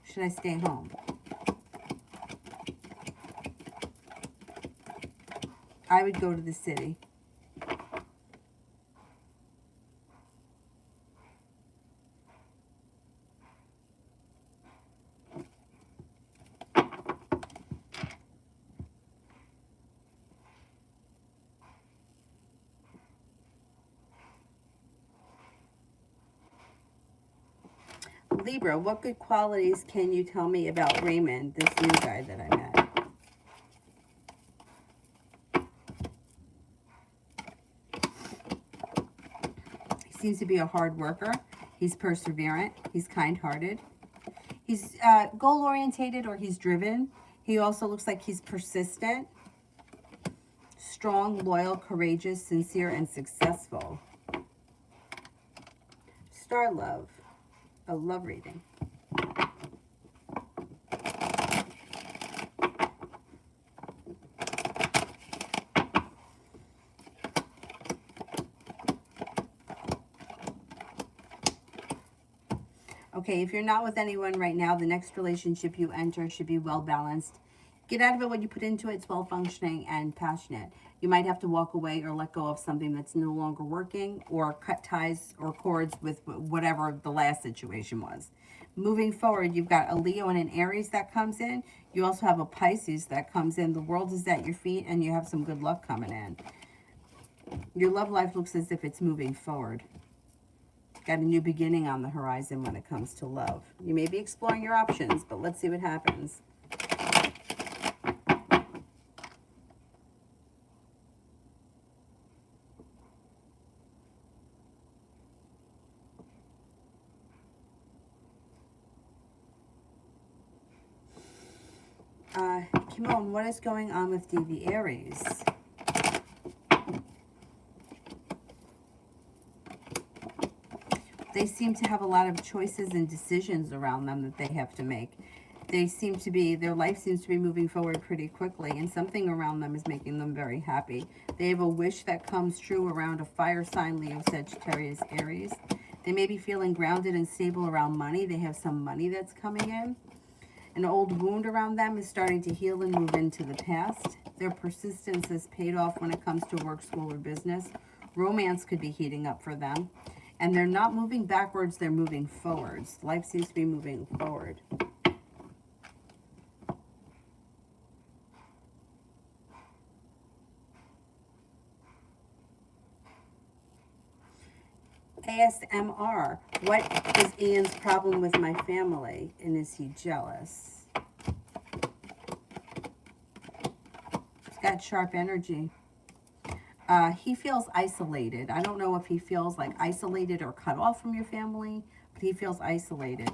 Should I stay home? I would go to the city. Libra, what good qualities can you tell me about Raymond, this new guy that I met? He seems to be a hard worker. He's perseverant. He's kind-hearted. He's goal-orientated, or he's driven. He also looks like he's persistent, strong, loyal, courageous, sincere, and successful. Star Love. A love reading. Okay, if you're not with anyone right now, the next relationship you enter should be well balanced. Get out of it what you put into it. It's well functioning and passionate. You might have to walk away or let go of something that's no longer working, or cut ties or cords with whatever the last situation was. Moving forward, you've got a Leo and an Aries that comes in. You also have a Pisces that comes in. The world is at your feet and you have some good luck coming in. Your love life looks as if it's moving forward. Got a new beginning on the horizon when it comes to love. You may be exploring your options, but let's see what happens. Kimon, what is going on with DV Aries? They seem to have a lot of choices and decisions around them that they have to make. Their life seems to be moving forward pretty quickly, and something around them is making them very happy. They have a wish that comes true around a fire sign, Leo, Sagittarius, Aries. They may be feeling grounded and stable around money. They have some money that's coming in. An old wound around them is starting to heal and move into the past. Their persistence has paid off when it comes to work, school, or business. Romance could be heating up for them. And they're not moving backwards, they're moving forwards. Life seems to be moving forward. ASMR. What is Ian's problem with my family? And is he jealous? He's got sharp energy. He feels isolated. I don't know if he feels like isolated or cut off from your family, but he feels isolated.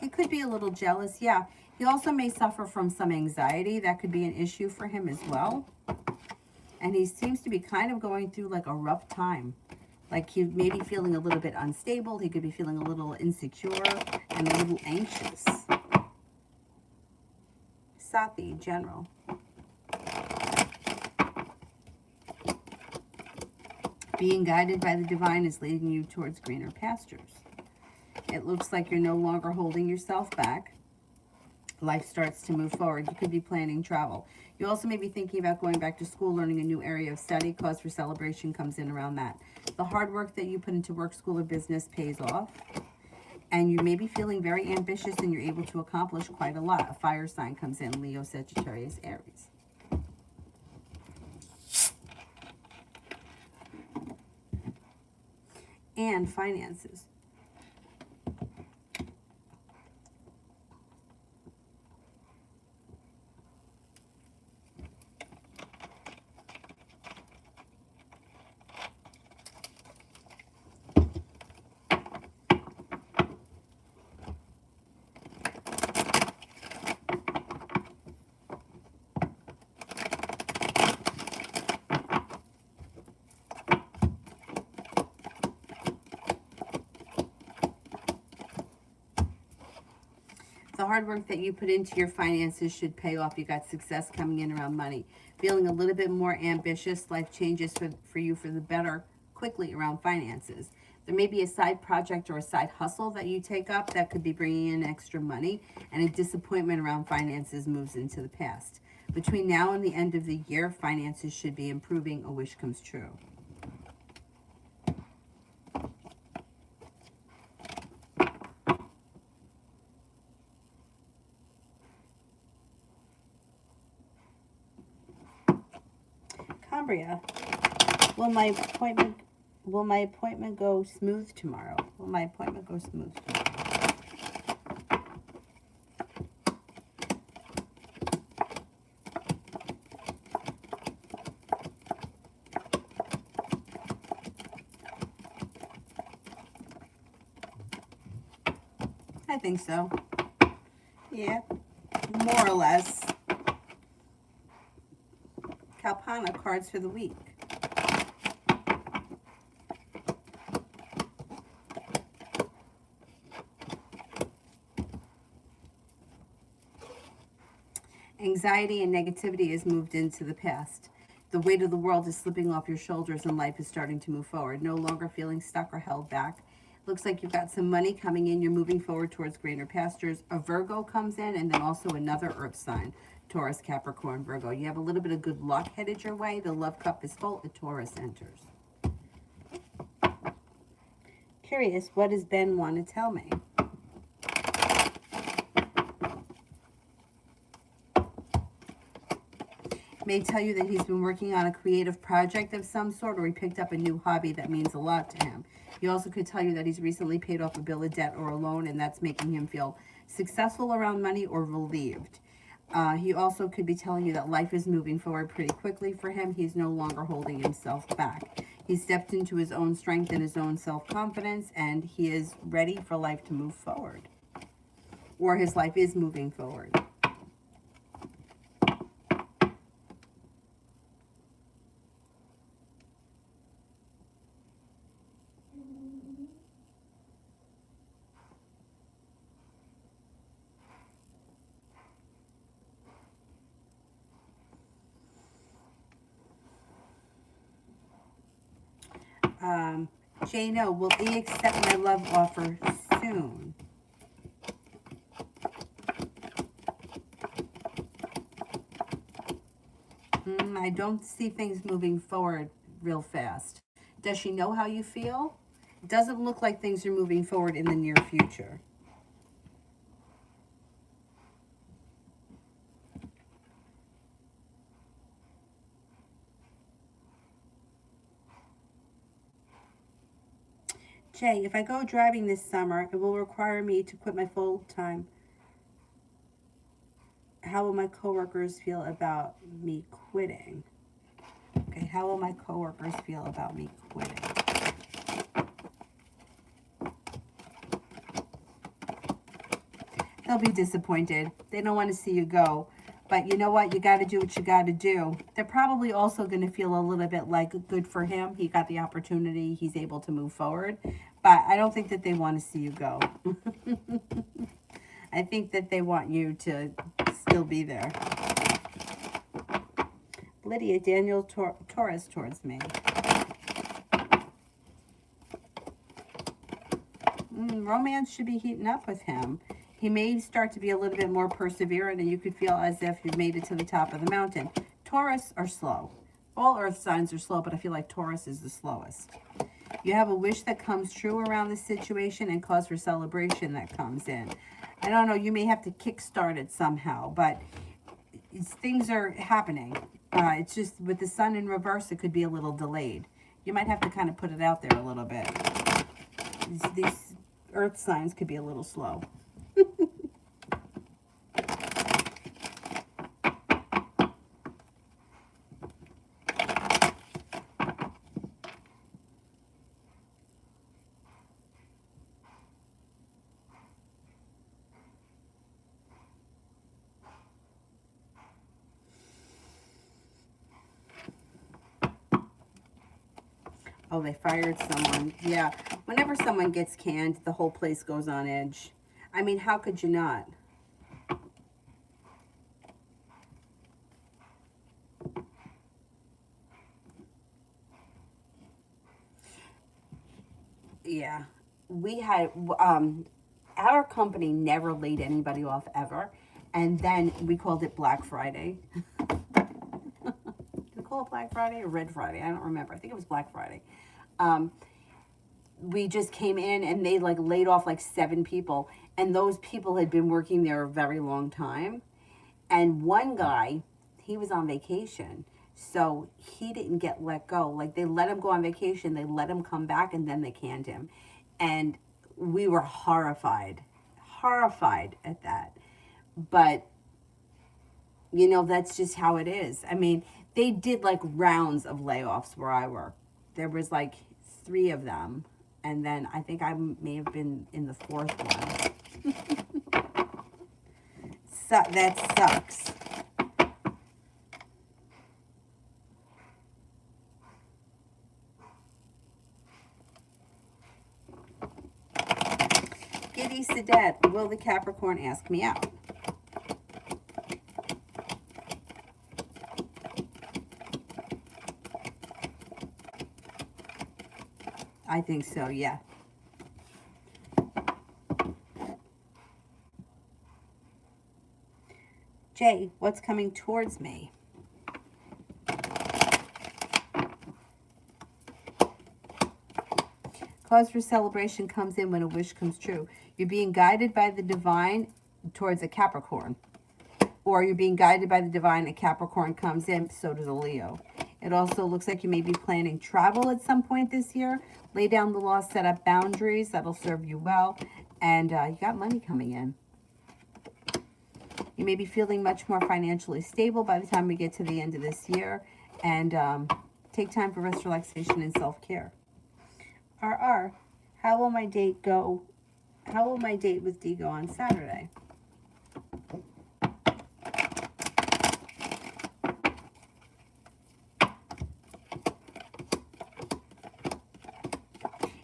He could be a little jealous. Yeah, he also may suffer from some anxiety. That could be an issue for him as well. And he seems to be kind of going through like a rough time. Like he may be feeling a little bit unstable. He could be feeling a little insecure and a little anxious. Sathi, General. Being guided by the divine is leading you towards greener pastures. It looks like you're no longer holding yourself back. Life starts to move forward. You could be planning travel. You also may be thinking about going back to school, learning a new area of study. Cause for celebration comes in around that. The hard work that you put into work, school, or business pays off. And you may be feeling very ambitious and you're able to accomplish quite a lot. A fire sign comes in, Leo, Sagittarius, Aries. And finances. The hard work that you put into your finances should pay off. You got success coming in around money. Feeling a little bit more ambitious. Life changes for you for the better quickly around finances. There may be a side project or a side hustle that you take up that could be bringing in extra money, and a disappointment around finances moves into the past. Between now and the end of the year, finances should be improving. A wish comes true. Cambria, will my appointment go smooth tomorrow? Will my appointment go smooth tomorrow? I think so. Yeah, more or less. Kalpana, cards for the week. Anxiety and negativity has moved into the past. The weight of the world is slipping off your shoulders and life is starting to move forward. No longer feeling stuck or held back. Looks like you've got some money coming in. You're moving forward towards greener pastures. A Virgo comes in and then also another earth sign. Taurus, Capricorn, Virgo. You have a little bit of good luck headed your way. The love cup is full. The Taurus enters. Curious, what does Ben want to tell me? May tell you that he's been working on a creative project of some sort, or he picked up a new hobby that means a lot to him. He also could tell you that he's recently paid off a bill of debt or a loan, and that's making him feel successful around money or relieved. He also could be telling you that life is moving forward pretty quickly for him. He's no longer holding himself back. He stepped into his own strength and his own self-confidence, and he is ready for life to move forward. Or his life is moving forward. Jano, will he accept my love offer soon? I don't see things moving forward real fast. Does she know how you feel? It doesn't look like things are moving forward in the near future. Jay, if I go driving this summer, it will require me to quit my full-time. How will my coworkers feel about me quitting? Okay, how will my coworkers feel about me quitting? They'll be disappointed. They don't want to see you go. But you know what? You got to do what you got to do. They're probably also going to feel a little bit like good for him. He got the opportunity. He's able to move forward. But I don't think that they want to see you go. I think that they want you to still be there. Lydia, Daniel Taurus towards me. Romance should be heating up with him. He may start to be a little bit more perseverant, and you could feel as if you've made it to the top of the mountain. Taurus are slow. All earth signs are slow, but I feel like Taurus is the slowest. You have a wish that comes true around this situation and cause for celebration that comes in. I don't know, you may have to kickstart it somehow, but things are happening. It's just with the sun in reverse, it could be a little delayed. You might have to kind of put it out there a little bit. These earth signs could be a little slow. Oh, they fired someone. Yeah. Whenever someone gets canned, the whole place goes on edge. I mean, how could you not? Yeah. We had, our company never laid anybody off ever. And then we called it Black Friday. Did we call it Black Friday or Red Friday? I don't remember. I think it was Black Friday. We just came in and they like laid off like 7 people. And those people had been working there a very long time. And one guy, he was on vacation. So he didn't get let go. Like they let him go on vacation. They let him come back and then they canned him. And we were horrified at that. But, you know, that's just how it is. I mean, they did like rounds of layoffs where I work. There was like 3 of them. And then I think I may have been in the 4th one. So that sucks. Giddy Sadet, will the Capricorn ask me out? I think so, yeah. Jay, what's coming towards me? Cause for celebration comes in when a wish comes true. You're being guided by the divine towards a Capricorn. Or you're being guided by the divine, a Capricorn comes in, so does a Leo. It also looks like you may be planning travel at some point this year. Lay down the law, set up boundaries. That'll serve you well. And you got money coming in. You may be feeling much more financially stable by the time we get to the end of this year. And take time for rest, relaxation, and self-care. RR, how will my date go? How will my date with D go on Saturday?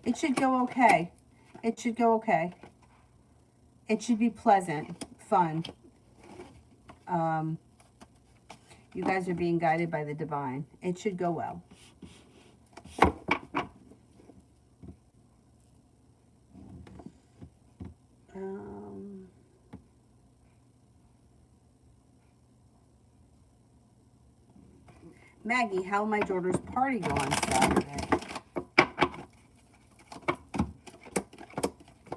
It should go okay. It should go okay. It should be pleasant, fun. You guys are being guided by the divine. It should go well. Maggie, how will my daughter's party go on Saturday?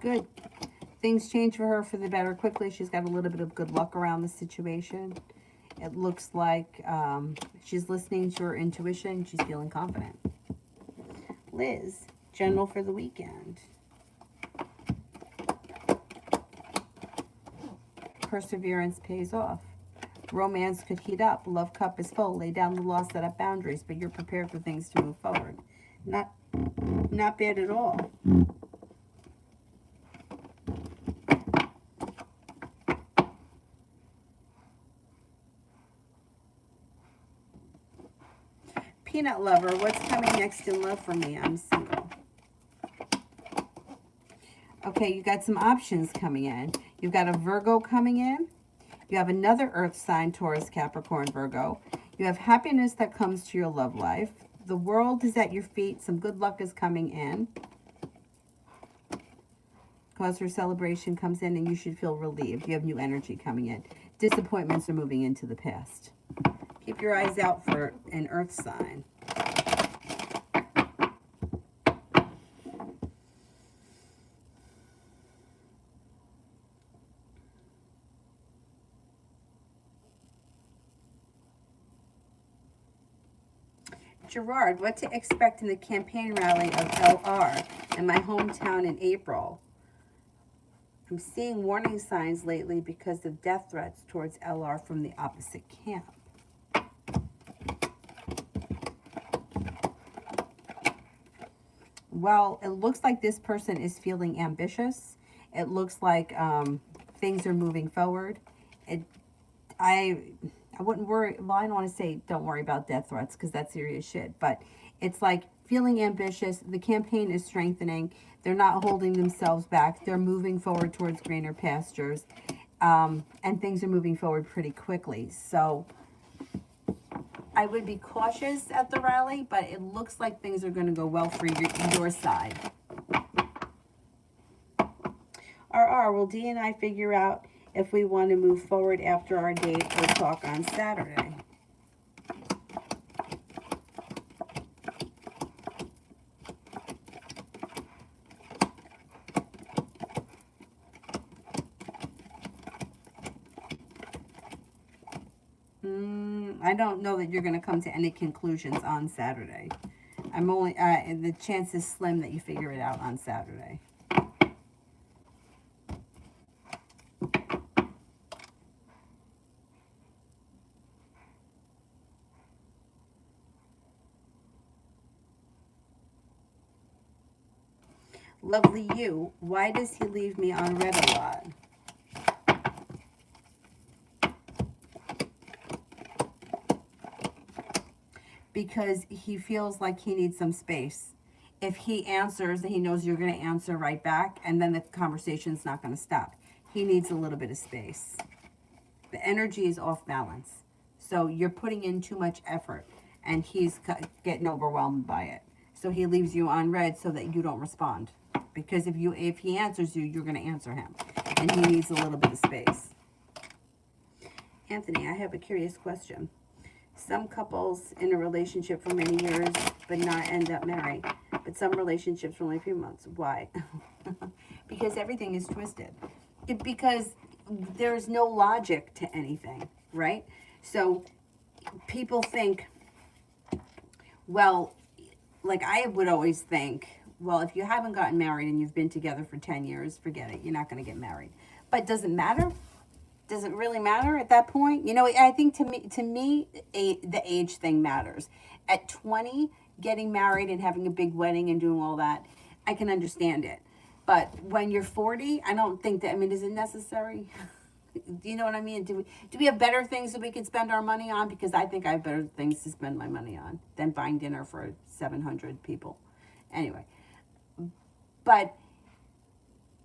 Good. Things change for her for the better quickly. She's got a little bit of good luck around the situation. It looks like she's listening to her intuition. She's feeling confident. Liz, general for the weekend. Perseverance pays off. Romance could heat up. Love cup is full. Lay down the law, set up boundaries, but you're prepared for things to move forward. Not bad at all. Peanut lover, what's coming next in love for me? I'm single. Okay, you got some options coming in. You've got a Virgo coming in. You have another earth sign, Taurus, Capricorn, Virgo. You have happiness that comes to your love life. The world is at your feet. Some good luck is coming in. Cause for celebration comes in and you should feel relieved. You have new energy coming in. Disappointments are moving into the past. Keep your eyes out for an earth sign. Gerard, what to expect in the campaign rally of LR in my hometown in April? I'm seeing warning signs lately because of death threats towards LR from the opposite camp. Well, it looks like this person is feeling ambitious. It looks like things are moving forward. I wouldn't worry. Well, I don't want to say don't worry about death threats because that's serious shit. But it's like feeling ambitious. The campaign is strengthening. They're not holding themselves back. They're moving forward towards greener pastures. And things are moving forward pretty quickly. So I would be cautious at the rally, but it looks like things are going to go well for your side. RR, will D and I figure out if we want to move forward after our date or talk on Saturday? I don't know that you're going to come to any conclusions on Saturday. I'm only, the chance is slim that you figure it out on Saturday. Lovely you, why does he leave me on red a lot? Because he feels like he needs some space. If he answers, he knows you're going to answer right back, and then the conversation's not going to stop. He needs a little bit of space. The energy is off balance. So you're putting in too much effort, and he's getting overwhelmed by it. So he leaves you on red so that you don't respond. Because if he answers you, you're going to answer him. And he needs a little bit of space. Anthony, I have a curious question. Some couples in a relationship for many years but not end up married, but some relationships for only a few months. Why? Because everything is twisted. Because there's no logic to anything, right? So people think, well, like I would always think, well, if you haven't gotten married and you've been together for 10 years, forget it. You're not going to get married. But does it matter? Does it really matter at that point? You know, I think to me, the age thing matters. At 20, getting married and having a big wedding and doing all that, I can understand it. But when you're 40, I don't think that, I mean, is it necessary? Do you know what I mean? Do we have better things that we could spend our money on? Because I think I have better things to spend my money on than buying dinner for 700 people. Anyway, but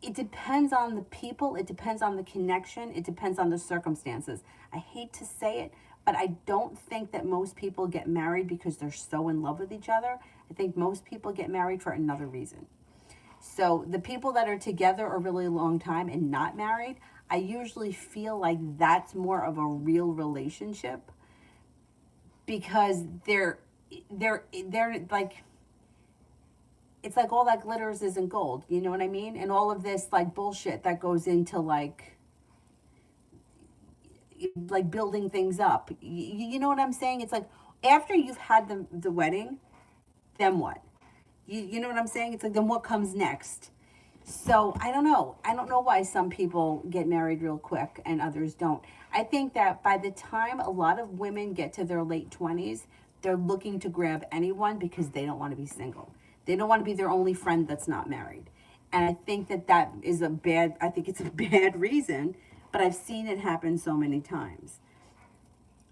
it depends on the people, it depends on the connection, it depends on the circumstances. I hate to say it, but I don't think that most people get married because they're so in love with each other. I think most people get married for another reason. So the people that are together a really long time and not married, I usually feel like that's more of a real relationship because they're like, it's like all that glitters isn't gold, you know what I mean? And all of this like bullshit that goes into like building things up. You know what I'm saying? It's like after you've had the wedding, then what? You know what I'm saying? It's like then what comes next? So I don't know. I don't know why some people get married real quick and others don't. I think that by the time a lot of women get to their late 20s, they're looking to grab anyone because they don't want to be single. They don't want to be their only friend that's not married. And I think that is I think it's a bad reason, but I've seen it happen so many times.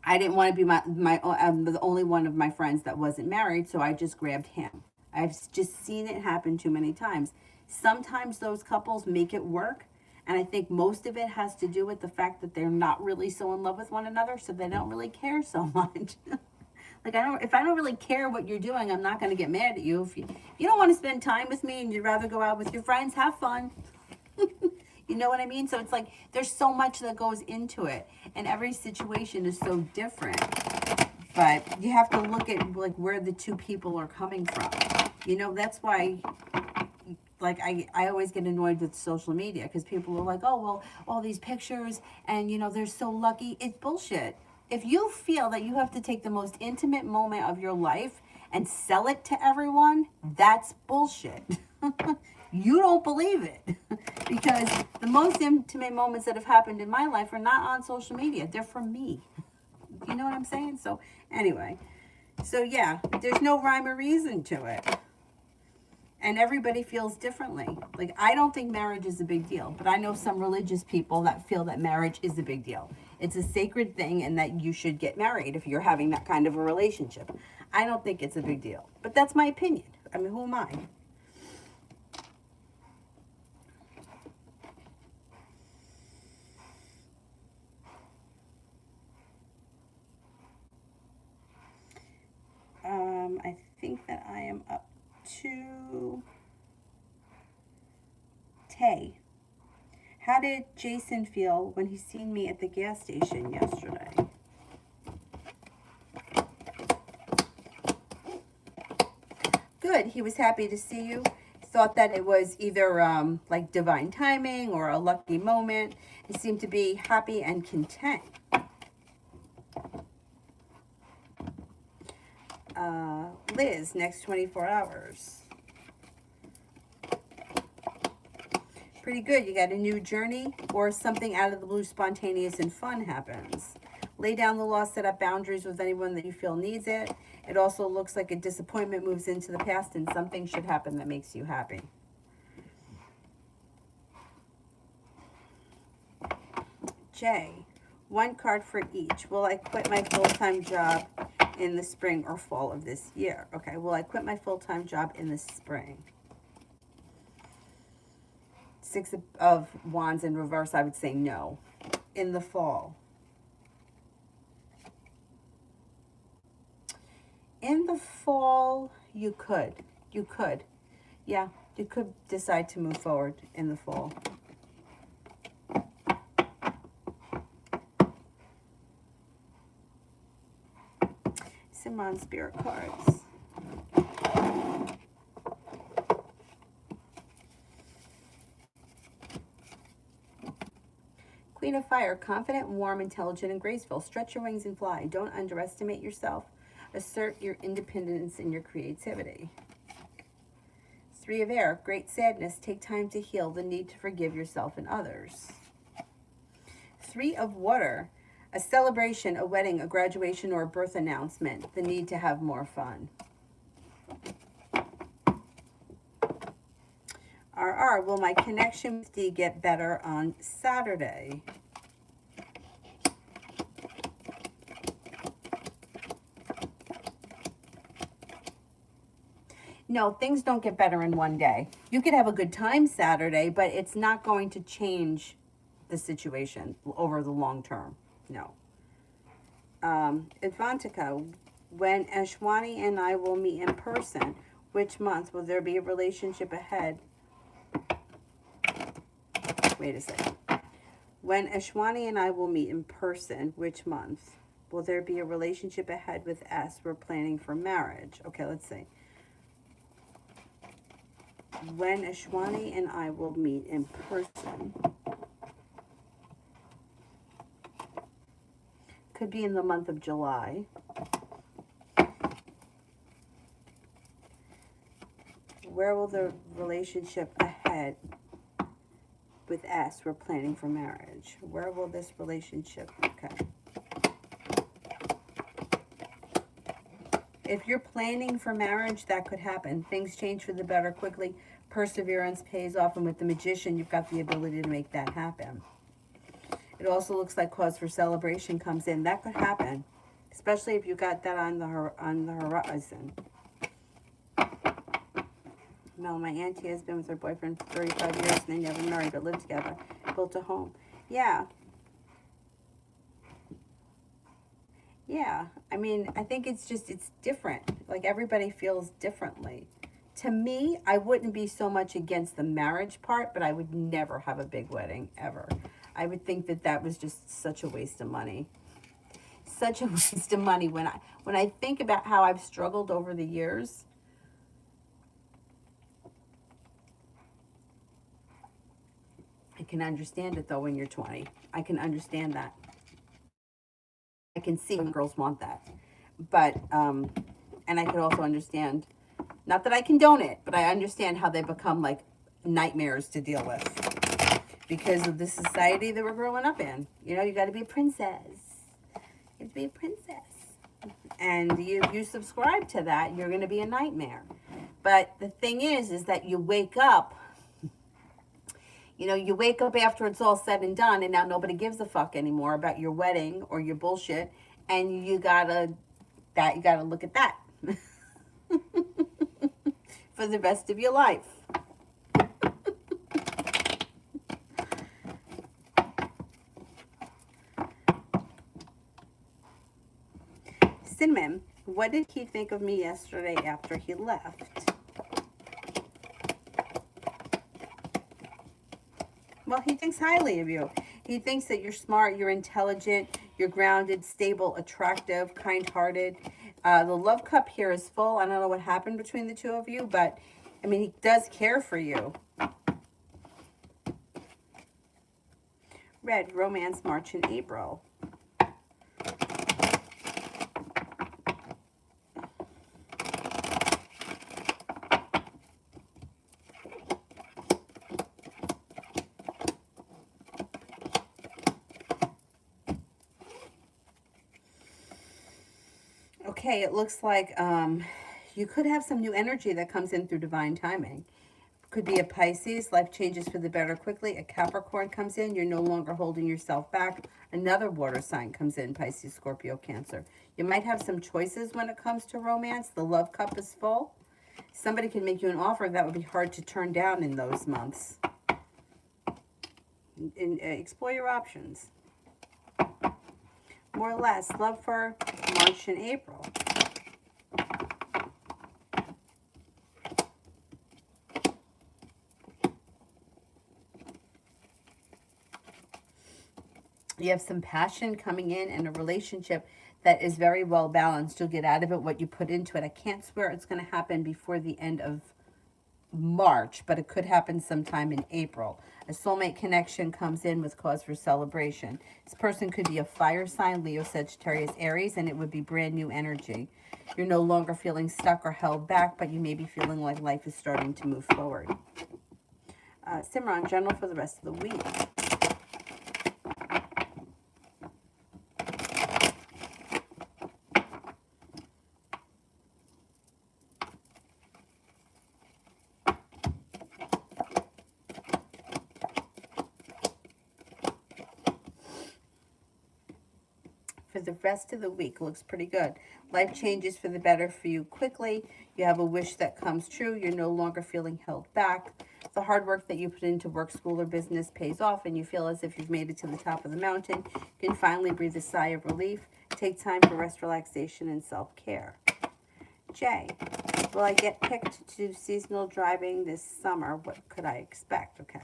I didn't want to be I'm the only one of my friends that wasn't married, so I just grabbed him. I've just seen it happen too many times. Sometimes those couples make it work, and I think most of it has to do with the fact that they're not really so in love with one another, so they don't really care so much. Like if I don't really care what you're doing, I'm not going to get mad at you. If you don't want to spend time with me and you'd rather go out with your friends, have fun. You know what I mean? So it's like there's so much that goes into it, and every situation is so different. But you have to look at like where the two people are coming from. You know, that's why like I always get annoyed with social media because people are like, oh, well, all these pictures and, you know, they're so lucky. It's bullshit. If you feel that you have to take the most intimate moment of your life and sell it to everyone, that's bullshit. You don't believe it. Because the most intimate moments that have happened in my life are not on social media. They're from me. You know what I'm saying? So anyway, so yeah, there's no rhyme or reason to it. And everybody feels differently. Like, I don't think marriage is a big deal, but I know some religious people that feel that marriage is a big deal. It's a sacred thing and that you should get married if you're having that kind of a relationship. I don't think it's a big deal, but that's my opinion. I mean, who am I? I think that I am up to Tay. How did Jason feel when he seen me at the gas station yesterday? Good. He was happy to see you. He thought that it was either like divine timing or a lucky moment. He seemed to be happy and content. Liz, next 24 hours. Pretty good. You got a new journey or something out of the blue, spontaneous and fun happens. Lay down the law, set up boundaries with anyone that you feel needs it. It also looks like a disappointment moves into the past and something should happen that makes you happy. Jay, one card for each. Will I quit my full-time job in the spring or fall of this year? Okay, will I quit my full-time job in the spring? Six of Wands in reverse, I would say no. In the fall. In the fall, you could. You could. Yeah, you could decide to move forward in the fall. Simon Spirit cards. Queen of Fire, confident, warm, intelligent, and graceful. Stretch your wings and fly. Don't underestimate yourself. Assert your independence and your creativity. Three of Air, great sadness. Take time to heal the need to forgive yourself and others. Three of Water, a celebration, a wedding, a graduation, or a birth announcement. The need to have more fun. RR, will my connection with D get better on Saturday? No, things don't get better in one day. You could have a good time Saturday, but it's not going to change the situation over the long term. No. Advantika, when Ashwani and I will meet in person, which month will there be a relationship ahead? Wait a second. When Ashwani and I will meet in person, which month will there be a relationship ahead with S? We're planning for marriage. Okay, let's see. When Ashwani and I will meet in person. Could be in the month of July. Where will the relationship ahead with S? We're planning for marriage. Where will this relationship, okay. If you're planning for marriage, that could happen. Things change for the better quickly. Perseverance pays off, and with the Magician, you've got the ability to make that happen. It also looks like cause for celebration comes in. That could happen, especially if you got that on the horizon. Mel, my auntie has been with her boyfriend for 35 years, and they never married but lived together, built a home. Yeah. Yeah, I mean, I think it's different. Like, everybody feels differently. To me, I wouldn't be so much against the marriage part, but I would never have a big wedding, ever. I would think that that was just such a waste of money. Such a waste of money. When I think about how I've struggled over the years, I can understand it, though, when you're 20. I can understand that. I can see when girls want that. But, and I could also understand, not that I condone it, but I understand how they become like nightmares to deal with because of the society that we're growing up in. You know, you got to be a princess. You have to be a princess. And you subscribe to that, you're going to be a nightmare. But the thing is that you wake up, you know, you wake up after it's all said and done, and now nobody gives a fuck anymore about your wedding or your bullshit, and you gotta look at that for the rest of your life. Cinnamon, what did he think of me yesterday after he left? Well, he thinks highly of you. He thinks that you're smart, you're intelligent, you're grounded, stable, attractive, kind-hearted. The love cup here is full. I don't know what happened between the two of you, but, I mean, he does care for you. Red, romance, March, and April. Okay, it looks like you could have some new energy that comes in through divine timing. Could be a Pisces, life changes for the better quickly. A Capricorn comes in, you're no longer holding yourself back. Another water sign comes in, Pisces, Scorpio, Cancer. You might have some choices when it comes to romance. The love cup is full. Somebody can make you an offer that would be hard to turn down in those months. And explore your options. More or less, love for March and April. You have some passion coming in and a relationship that is very well balanced. You'll get out of it what you put into it. I can't swear it's going to happen before the end of March, but it could happen sometime in April. A soulmate connection comes in with cause for celebration. This person could be a fire sign, Leo, Sagittarius, Aries, and it would be brand new energy. You're no longer feeling stuck or held back, but you may be feeling like life is starting to move forward. Simran, general for the rest of the week. For the rest of the week, looks pretty good. Life changes for the better for you quickly. You have a wish that comes true. You're no longer feeling held back. The hard work that you put into work, school, or business pays off, and you feel as if you've made it to the top of the mountain. You can finally breathe a sigh of relief. Take time for rest, relaxation, and self-care. Jay, will I get picked to do seasonal driving this summer? What could I expect? Okay.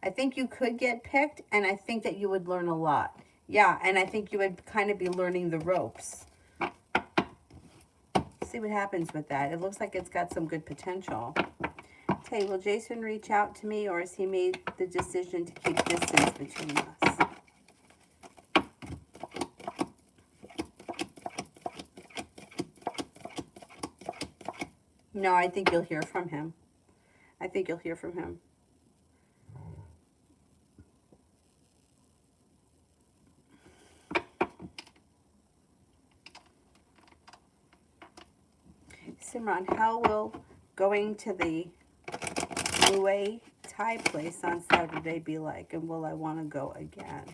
I think you could get picked, and I think that you would learn a lot. Yeah, and I think you would kind of be learning the ropes. See what happens with that. It looks like it's got some good potential. Okay, will Jason reach out to me, or has he made the decision to keep distance between us? No, I think you'll hear from him. I think you'll hear from him. Simran, how will going to the Muay Thai place on Saturday be like, and will I want to go again?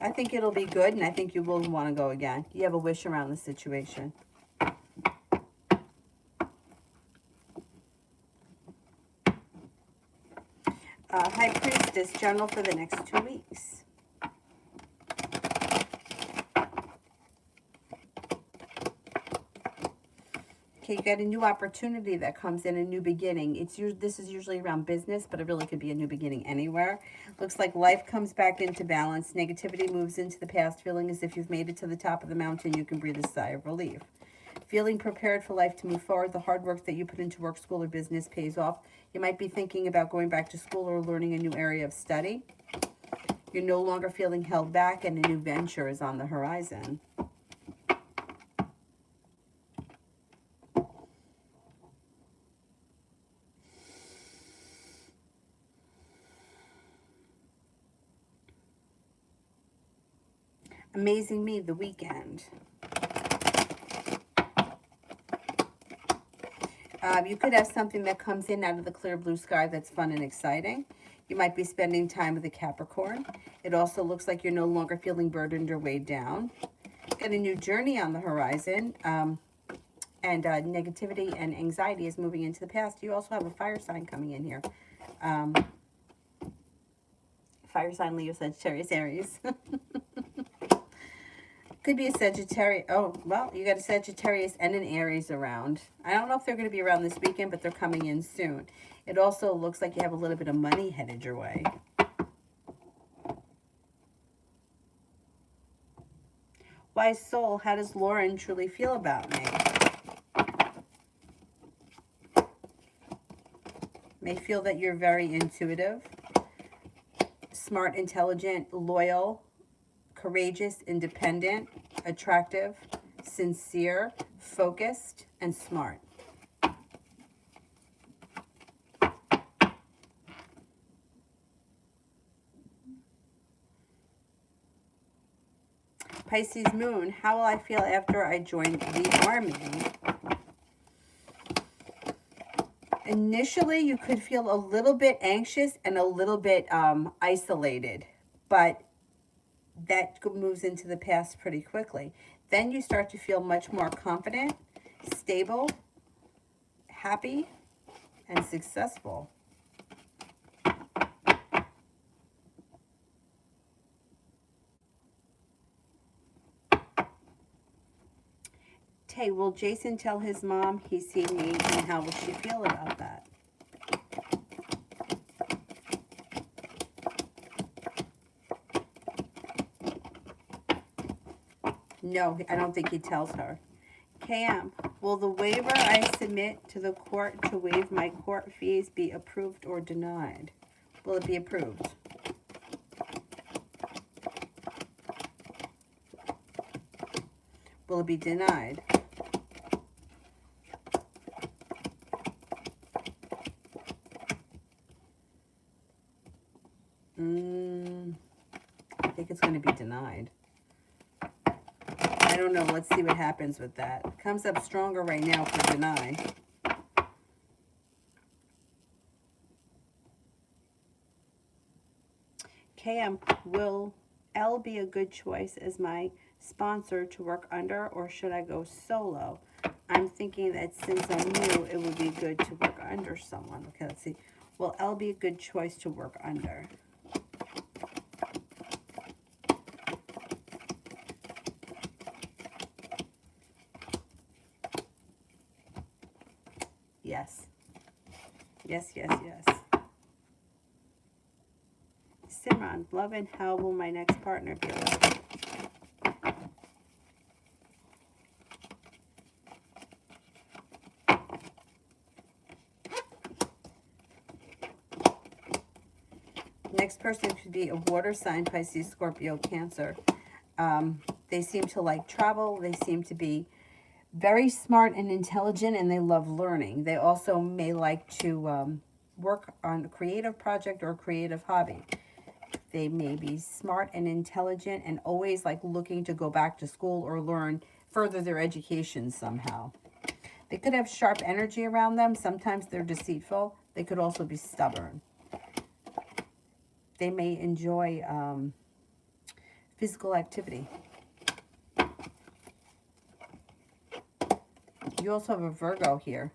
I think it'll be good, and I think you will want to go again. You have a wish around the situation. High Priestess, general for the next 2 weeks. Okay, you got a new opportunity that comes in, a new beginning. This is usually around business, but it really could be a new beginning anywhere. Looks like life comes back into balance. Negativity moves into the past, feeling as if you've made it to the top of the mountain. You can breathe a sigh of relief. Feeling prepared for life to move forward. The hard work that you put into work, school, or business pays off. You might be thinking about going back to school or learning a new area of study. You're no longer feeling held back, and a new venture is on the horizon. Amazing Me, the weekend. You could have something that comes in out of the clear blue sky that's fun and exciting. You might be spending time with a Capricorn. It also looks like you're no longer feeling burdened or weighed down. Got a new journey on the horizon. And negativity and anxiety is moving into the past. You also have a fire sign coming in here. Fire sign, Leo, Sagittarius, Aries. Could be a Sagittarius. Oh, well, you got a Sagittarius and an Aries around. I don't know if they're going to be around this weekend, but they're coming in soon. It also looks like you have a little bit of money headed your way. Wise Soul, how does Lauren truly feel about me? May feel that you're very intuitive, smart, intelligent, loyal, courageous, independent, attractive, sincere, focused, and smart. Pisces Moon, how will I feel after I join the army? Initially, you could feel a little bit anxious and a little bit isolated, but that moves into the past pretty quickly. Then you start to feel much more confident, stable, happy, and successful. Okay, will Jason tell his mom he's seen me, and how will she feel about that? No, I don't think he tells her. KM, will the waiver I submit to the court to waive my court fees be approved or denied? Will it be approved? Will it be denied? I think it's going to be denied. I don't know. Let's see what happens with that. It comes up stronger right now for deny. KM, will L be a good choice as my sponsor to work under, or should I go solo? I'm thinking that since I'm new, it would be good to work under someone. Okay, let's see. Will L be a good choice to work under? Yes. Yes, yes, yes. Simran, love, and how will my next partner be like? Next person could be a water sign, Pisces, Scorpio, Cancer. They seem to like travel. They seem to be very smart and intelligent, and they love learning. They also may like to work on a creative project or a creative hobby. They may be smart and intelligent and always like looking to go back to school or learn, further their education somehow. They could have sharp energy around them. Sometimes they're deceitful. They could also be stubborn. They may enjoy physical activity. You also have a Virgo here.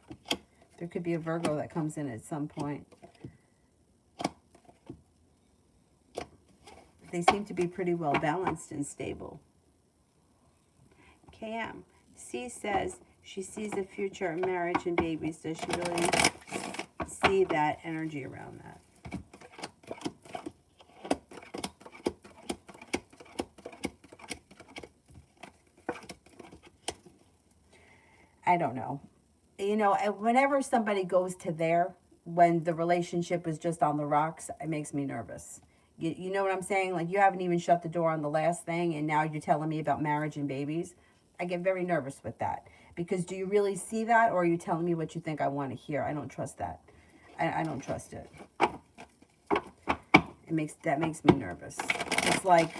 There could be a Virgo that comes in at some point. They seem to be pretty well balanced and stable. KM. C says she sees a future in marriage and babies. Does she really see that energy around that? I don't know. You know, whenever somebody goes to there, when the relationship is just on the rocks, it makes me nervous. You know what I'm saying? Like, you haven't even shut the door on the last thing, and now you're telling me about marriage and babies. I get very nervous with that. Because do you really see that, or are you telling me what you think I want to hear? I don't trust that. I don't trust it. That makes me nervous. It's like,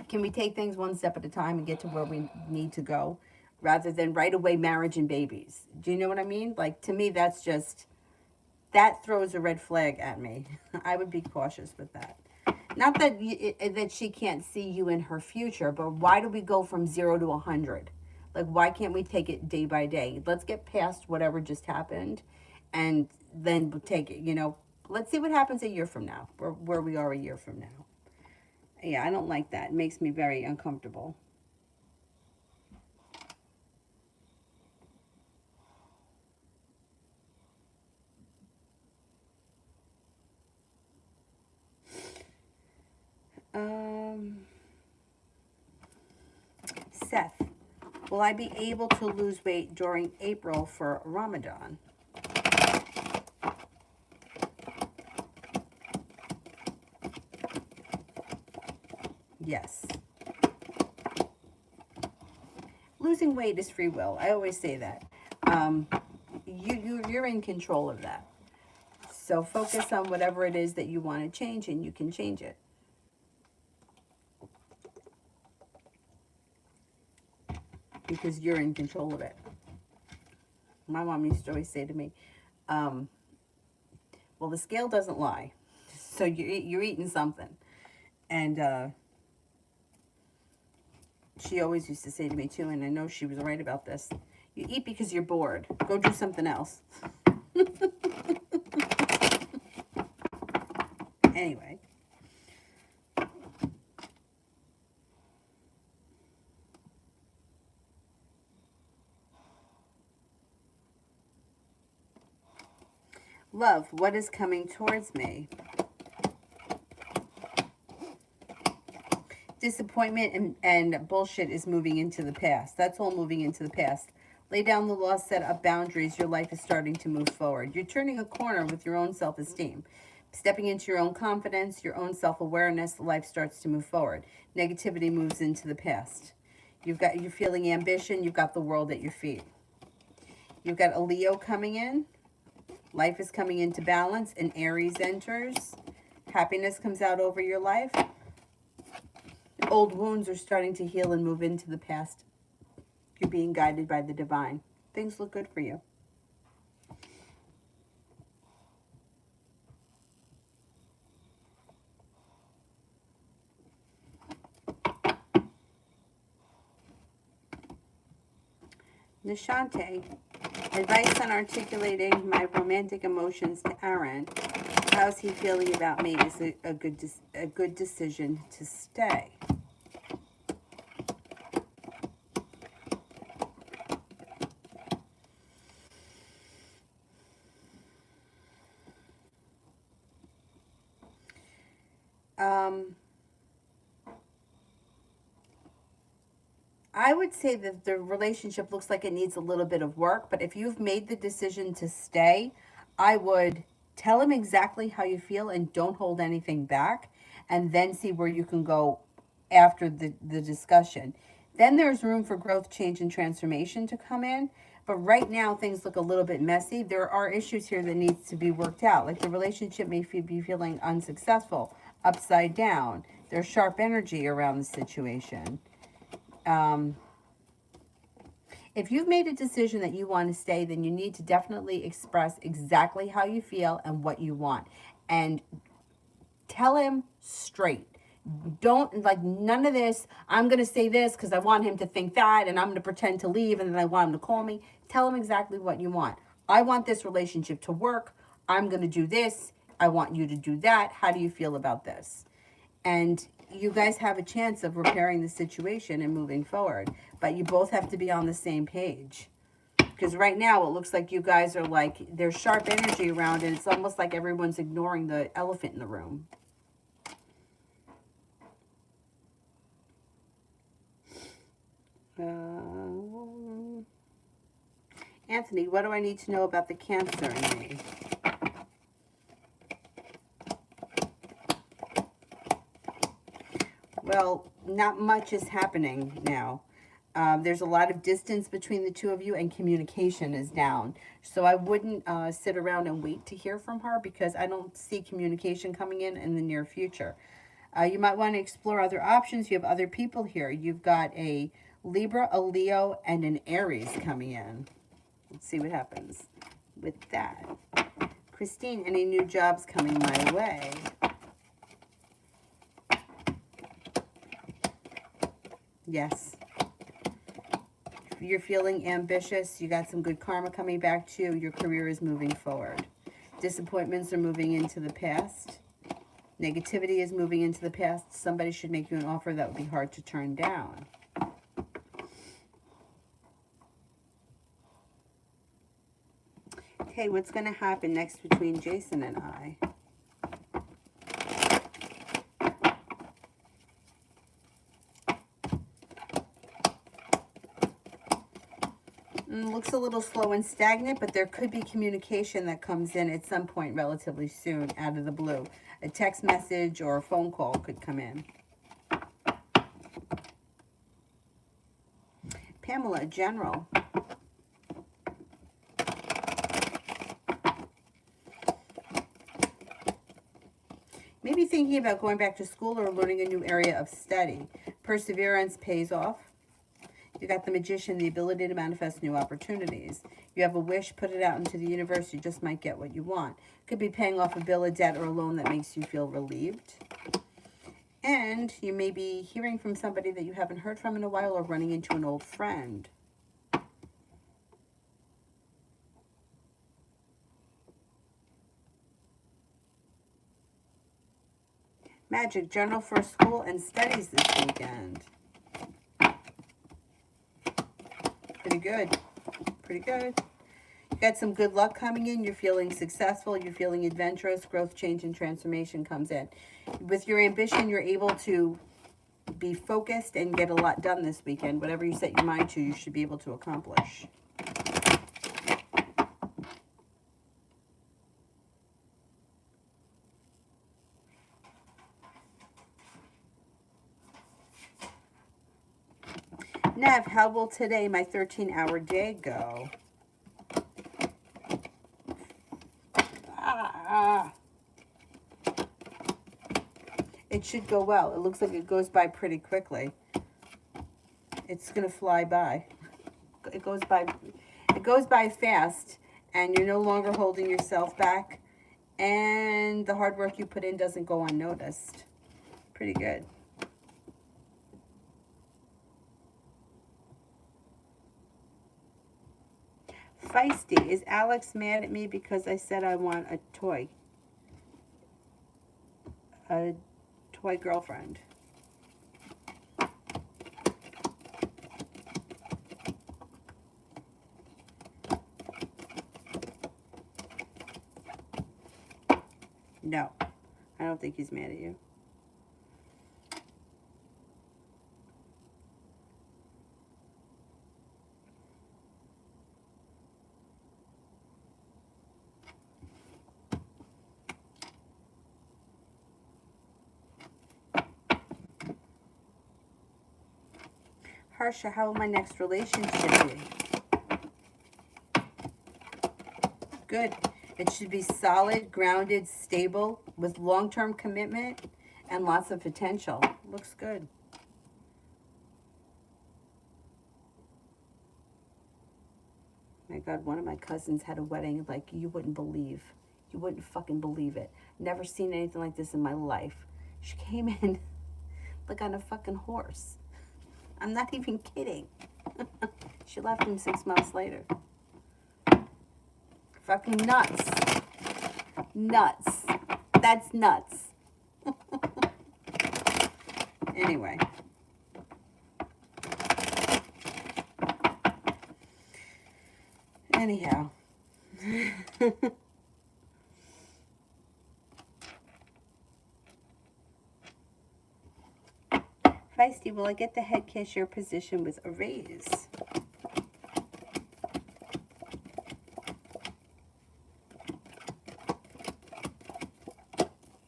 can we take things one step at a time and get to where we need to go, rather than right away marriage and babies? Do you know what I mean? Like, to me, that's just, that throws a red flag at me. I would be cautious with that. Not that that she can't see you in her future, but why do we go from 0 to 100? Like, why can't we take it day by day? Let's get past whatever just happened, and then take it, you know. Let's see what happens a year from now, where we are a year from now. Yeah, I don't like that. It makes me very uncomfortable. Seth, will I be able to lose weight during April for Ramadan? Yes. Losing weight is free will. I always say that. You're in control of that. So focus on whatever it is that you want to change, and you can change it. Because you're in control of it. My mom used to always say to me, well, the scale doesn't lie. So you're eating something. And she always used to say to me too, and I know she was right about this, you eat because you're bored. Go do something else. Anyway. Love, what is coming towards me? Disappointment and bullshit is moving into the past. That's all moving into the past. Lay down the law, set up boundaries. Your life is starting to move forward. You're turning a corner with your own self-esteem. Stepping into your own confidence, your own self-awareness, life starts to move forward. Negativity moves into the past. You're feeling ambition. You've got the world at your feet. You've got a Leo coming in. Life is coming into balance. An Aries enters. Happiness comes out over your life. Old wounds are starting to heal and move into the past. You're being guided by the divine. Things look good for you. Nishante, advice on articulating my romantic emotions to Aaron. How's he feeling about me? Is it a good decision to stay? I would say that the relationship looks like it needs a little bit of work, but if you've made the decision to stay, I would tell him exactly how you feel and don't hold anything back, and then see where you can go after the discussion. Then there's room for growth, change, and transformation to come in. But right now, things look a little bit messy. There are issues here that needs to be worked out. Like the relationship may be feeling unsuccessful, upside down. There's sharp energy around the situation. If you've made a decision that you want to stay, then you need to definitely express exactly how you feel and what you want. And tell him straight. Don't, like, none of this, I'm going to say this because I want him to think that, and I'm going to pretend to leave, and then I want him to call me. Tell him exactly what you want. I want this relationship to work. I'm going to do this. I want you to do that. How do you feel about this? And you guys have a chance of repairing the situation and moving forward. But you both have to be on the same page. Because right now it looks like you guys are like, there's sharp energy around and it's almost like everyone's ignoring the elephant in the room. Anthony, what do I need to know about the Cancer in me? Well, not much is happening now. There's a lot of distance between the two of you and communication is down. So I wouldn't sit around and wait to hear from her because I don't see communication coming in the near future. You might want to explore other options. You have other people here. You've got a Libra, a Leo, and an Aries coming in. Let's see what happens with that. Christine, any new jobs coming my way? Yes. You're feeling ambitious. You got some good karma coming back to you. Your career is moving forward. Disappointments are moving into the past. Negativity is moving into the past. Somebody should make you an offer that would be hard to turn down. Okay, what's going to happen next between Jason and I? Looks a little slow and stagnant, but there could be communication that comes in at some point relatively soon out of the blue. A text message or a phone call could come in. Pamela, General. Maybe thinking about going back to school or learning a new area of study. Perseverance pays off. You got the Magician, the ability to manifest new opportunities. You have a wish, put it out into the universe. You just might get what you want. Could be paying off a bill, a debt, or a loan that makes you feel relieved. And you may be hearing from somebody that you haven't heard from in a while or running into an old friend. Magic, journal for school and studies this weekend. Pretty good. Pretty good. You got some good luck coming in. You're feeling successful. You're feeling adventurous. Growth, change, and transformation comes in. With your ambition, you're able to be focused and get a lot done this weekend. Whatever you set your mind to, you should be able to accomplish. Nev, how will today, my 13-hour day, go? It should go well. It looks like it goes by pretty quickly. It's going to fly by. It goes by fast, and you're no longer holding yourself back, and the hard work you put in doesn't go unnoticed. Pretty good. Feisty, is Alex mad at me because I said I want a toy? A toy girlfriend. No, I don't think he's mad at you. Harsha, how will my next relationship be? Good. It should be solid, grounded, stable, with long-term commitment and lots of potential. Looks good. My God, one of my cousins had a wedding like you wouldn't believe. You wouldn't fucking believe it. Never seen anything like this in my life. She came in like on a fucking horse. I'm not even kidding. She left him 6 months later. Fucking nuts. Nuts. That's nuts. Anyway. Anyhow. Feisty, will I get the head cashier position with a raise?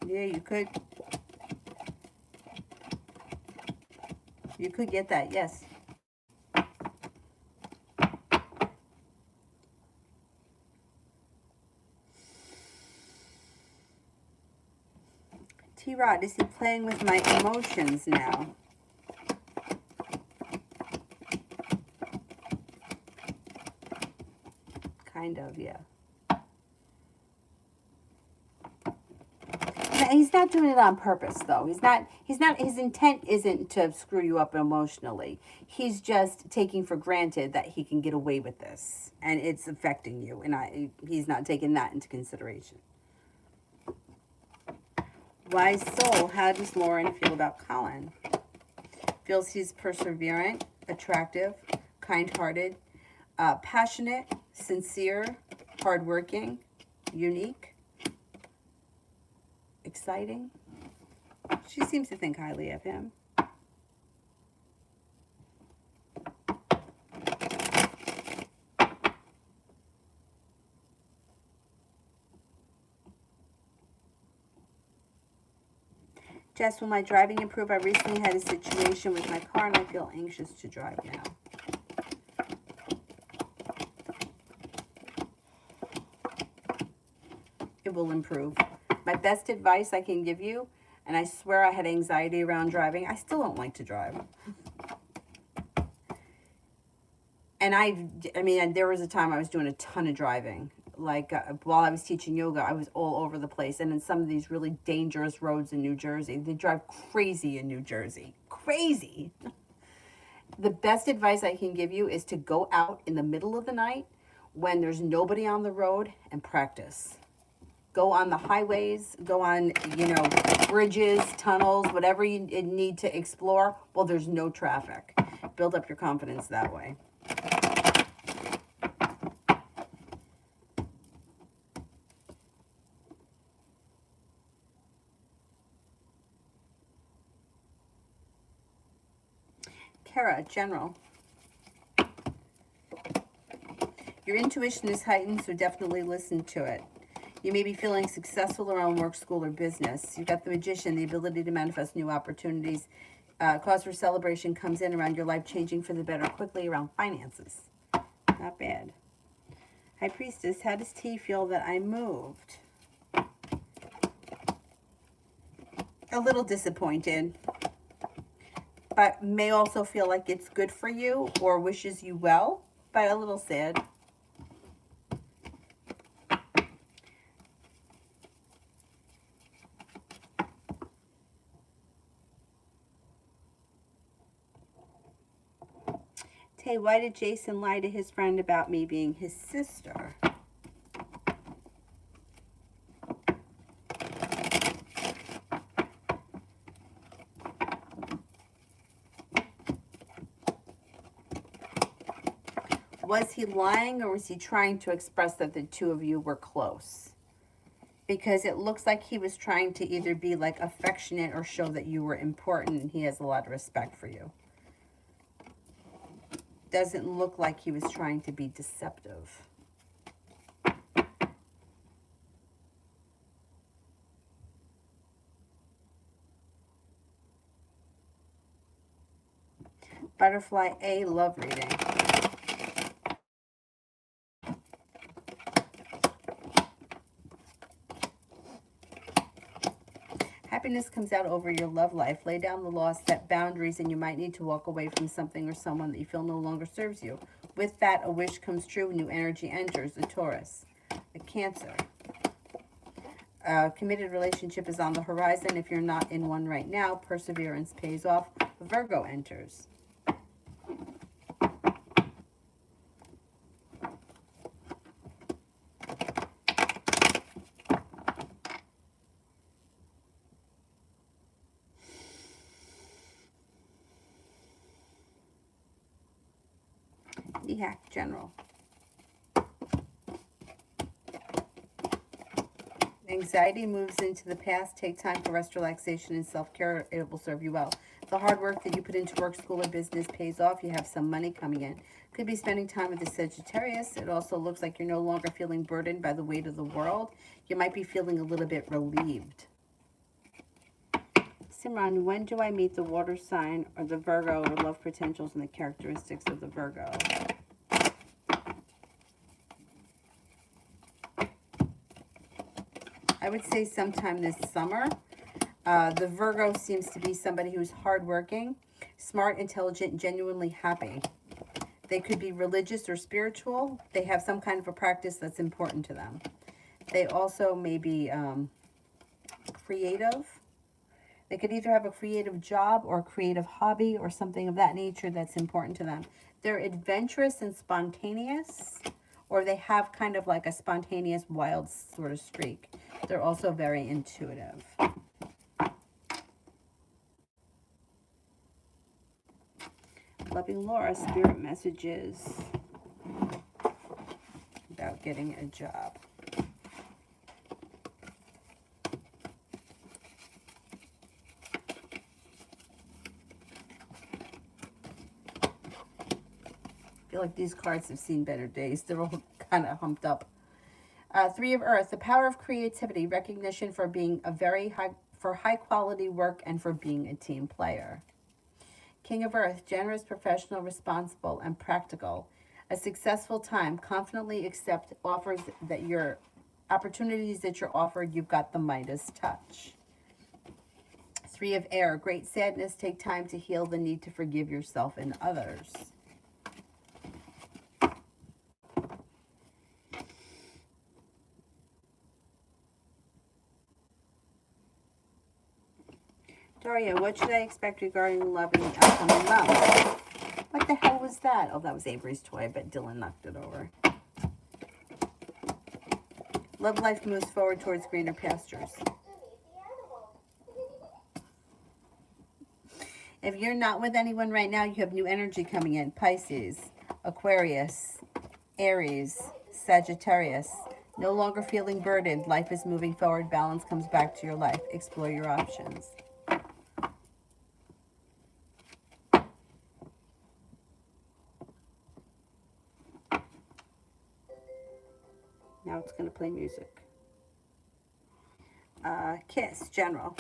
Yeah, you could. You could get that, yes. T-Rod, is he playing with my emotions now? Kind of, yeah. He's not doing it on purpose, though. He's not, his intent isn't to screw you up emotionally. He's just taking for granted that he can get away with this, and it's affecting you, and he's not taking that into consideration. Wise soul, how does Lauren feel about Colin? Feels he's perseverant, attractive, kind-hearted, passionate, sincere, hardworking, unique, exciting. She seems to think highly of him. Jess, will my driving improve? I recently had a situation with my car and I feel anxious to drive now. It will improve. My best advice I can give you, and I swear I had anxiety around driving. I still don't like to drive. And I mean, there was a time I was doing a ton of driving. Like while I was teaching yoga, I was all over the place. And in some of these really dangerous roads in New Jersey, they drive crazy in New Jersey. Crazy. The best advice I can give you is to go out in the middle of the night when there's nobody on the road and practice. Go on the highways, go on, bridges, tunnels, whatever you need to explore. Well, there's no traffic. Build up your confidence that way. Kara, general. Your intuition is heightened, so definitely listen to it. You may be feeling successful around work, school, or business. You've got the Magician, the ability to manifest new opportunities. Cause for celebration comes in around your life changing for the better quickly around finances. Not bad. High Priestess, how does T feel that I moved? A little disappointed, but may also feel like it's good for you or wishes you well, but a little sad. Tay, why did Jason lie to his friend about me being his sister? Was he lying, or was he trying to express that the two of you were close? Because it looks like he was trying to either be like affectionate or show that you were important and he has a lot of respect for you. Doesn't look like he was trying to be deceptive. Butterfly A, love reading. Happiness comes out over your love life. Lay down the law, set boundaries, and you might need to walk away from something or someone that you feel no longer serves you. With that, a wish comes true, new energy enters. A Taurus, a Cancer. A committed relationship is on the horizon. If you're not in one right now, perseverance pays off. A Virgo enters. EHAC, general. Anxiety moves into the past. Take time for rest, relaxation, and self-care. It will serve you well. The hard work that you put into work, school, or business pays off. You have some money coming in. Could be spending time with the Sagittarius. It also looks like you're no longer feeling burdened by the weight of the world. You might be feeling a little bit relieved. Simran, when do I meet the water sign or the Virgo or love potentials and the characteristics of the Virgo? I would say sometime this summer. The Virgo seems to be somebody who's hardworking, smart, intelligent, genuinely happy. They could be religious or spiritual. They have some kind of a practice that's important to them. They also may be creative. They could either have a creative job or a creative hobby or something of that nature that's important to them. They're adventurous and spontaneous, or they have kind of like a spontaneous, wild sort of streak. They're also very intuitive. Loving Laura, spirit messages about getting a job. I feel like these cards have seen better days. They're all kind of humped up. Three of Earth, the power of creativity, recognition for being high quality work and for being a team player. King of Earth, generous, professional, responsible, and practical. A successful time, confidently accept offers that your opportunities that you're offered. You've got the Midas touch. Three of Air, great sadness, take time to heal the need to forgive yourself and others. Daria, what should I expect regarding love in the upcoming months? What the hell was that? Oh, that was Avery's toy, but Dylan knocked it over. Love life moves forward towards greener pastures. If you're not with anyone right now, you have new energy coming in. Pisces, Aquarius, Aries, Sagittarius. No longer feeling burdened. Life is moving forward. Balance comes back to your life. Explore your options. Now it's going to play music. Kiss, general.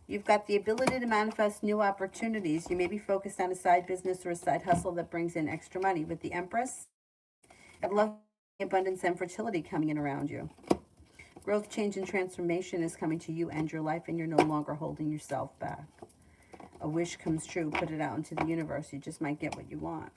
You've got the ability to manifest new opportunities. You may be focused on a side business or a side hustle that brings in extra money. With the Empress, I've loved abundance and fertility coming in around you. Growth, change, and transformation is coming to you and your life, and you're no longer holding yourself back. A wish comes true. Put it out into the universe. You just might get what you want.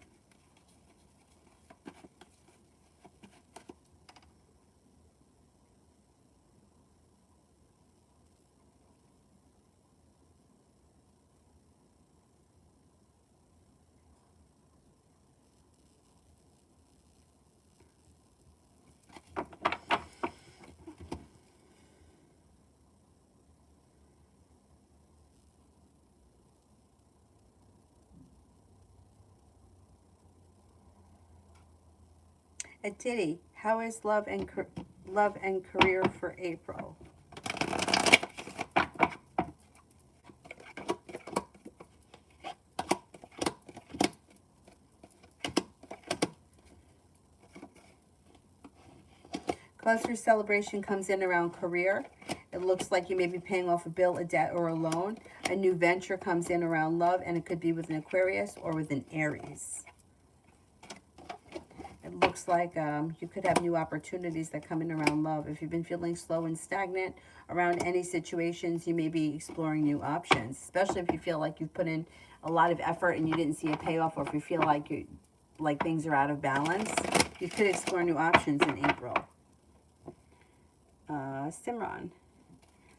Titty, how is love and career for April? Cluster celebration comes in around career. It looks like you may be paying off a bill, a debt, or a loan. A new venture comes in around love, and it could be with an Aquarius or with an Aries. It looks like you could have new opportunities that come in around love. If you've been feeling slow and stagnant around any situations, you may be exploring new options, especially if you feel like you've put in a lot of effort and you didn't see a payoff, or if you feel like things are out of balance, you could explore new options in April. Simran,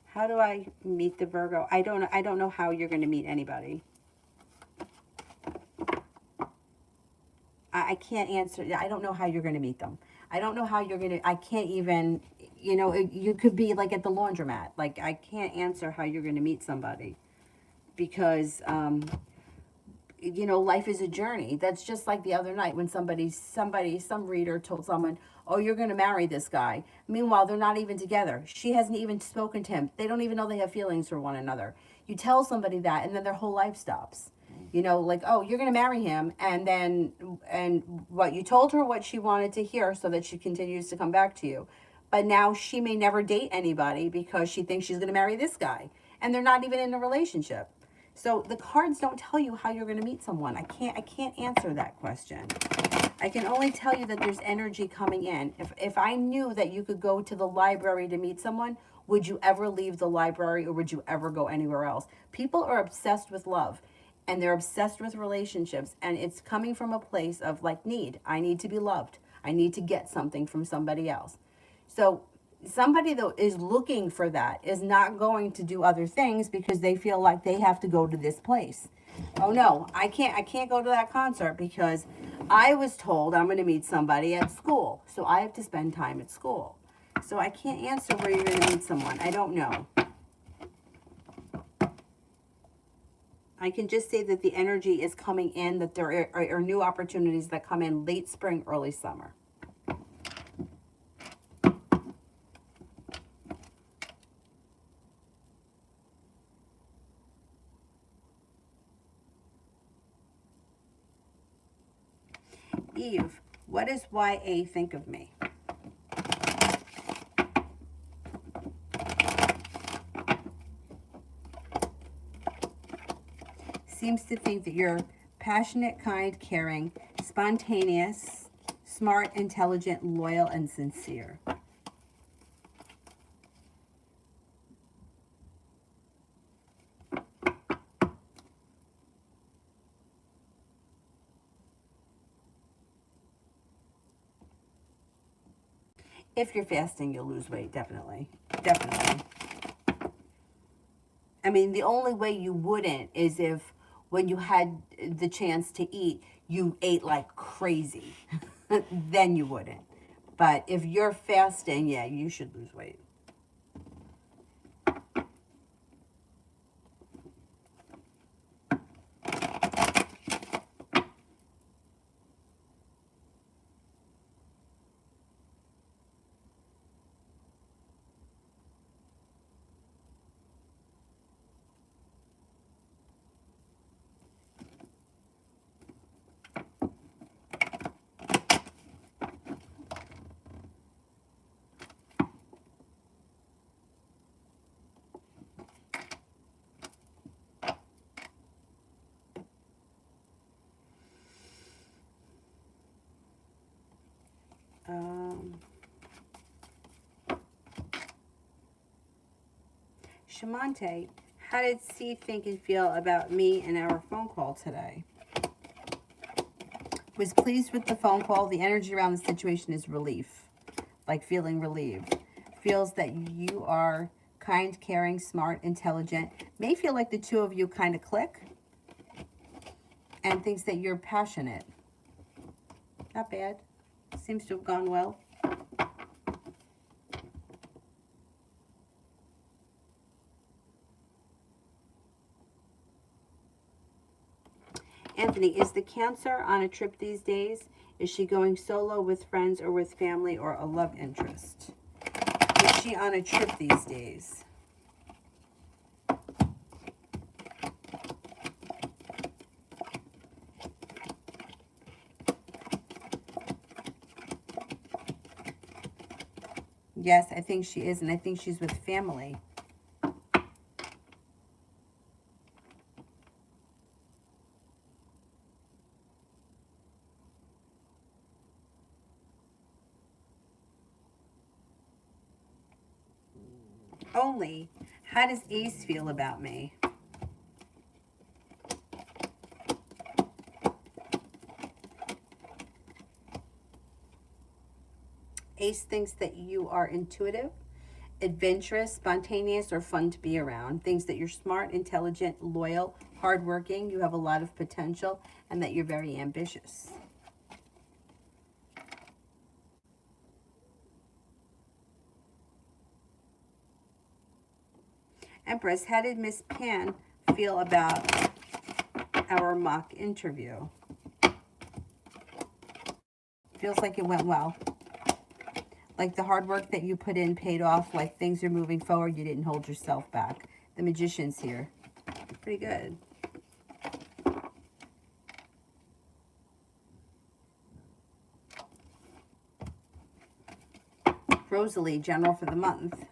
how do I meet the Virgo? I don't know how you're going to meet anybody. I can't answer. I don't know how you're going to meet them. I don't know how you're going to, I can't even, you could be like at the laundromat. Like, I can't answer how you're going to meet somebody because, life is a journey. That's just like the other night when some reader told someone, oh, you're going to marry this guy. Meanwhile, they're not even together. She hasn't even spoken to him. They don't even know they have feelings for one another. You tell somebody that, and then their whole life stops. Like, oh, you're going to marry him. And what you told her what she wanted to hear so that she continues to come back to you. But now she may never date anybody because she thinks she's going to marry this guy. And they're not even in a relationship. So the cards don't tell you how you're going to meet someone. I can't answer that question. I can only tell you that there's energy coming in. If I knew that you could go to the library to meet someone, would you ever leave the library or would you ever go anywhere else? People are obsessed with love and they're obsessed with relationships, and it's coming from a place of like need. I need to be loved. I need to get something from somebody else. So somebody that is looking for that is not going to do other things because they feel like they have to go to this place. Oh no, I can't go to that concert because I was told I'm going to meet somebody at school. So I have to spend time at school. So I can't answer where you're going to meet someone. I don't know. I can just say that the energy is coming in, that there are new opportunities that come in late spring, early summer. Eve, what does YA think of me? Seems to think that you're passionate, kind, caring, spontaneous, smart, intelligent, loyal, and sincere. If you're fasting, you'll lose weight, definitely. Definitely. I mean, the only way you wouldn't is if when you had the chance to eat, you ate like crazy. Then you wouldn't. But if you're fasting, yeah, you should lose weight. Shamante, how did C think and feel about me and our phone call today? Was pleased with the phone call. The energy around the situation is relief, like feeling relieved. Feels that you are kind, caring, smart, intelligent. May feel like the two of you kind of click, and thinks that you're passionate. Not bad. Seems to have gone well. Anthony, is the Cancer on a trip these days? Is she going solo with friends or with family or a love interest? Is she on a trip these days? Yes, I think she is, and I think she's with family. Only, how does Ace feel about me? Ace thinks that you are intuitive, adventurous, spontaneous, or fun to be around. Thinks that you're smart, intelligent, loyal, hardworking, you have a lot of potential, and that you're very ambitious. Empress, how did Miss Pan feel about our mock interview? Feels like it went well. Like the hard work that you put in paid off, like things are moving forward, you didn't hold yourself back. The Magician's here. Pretty good. Rosalie, general for the month.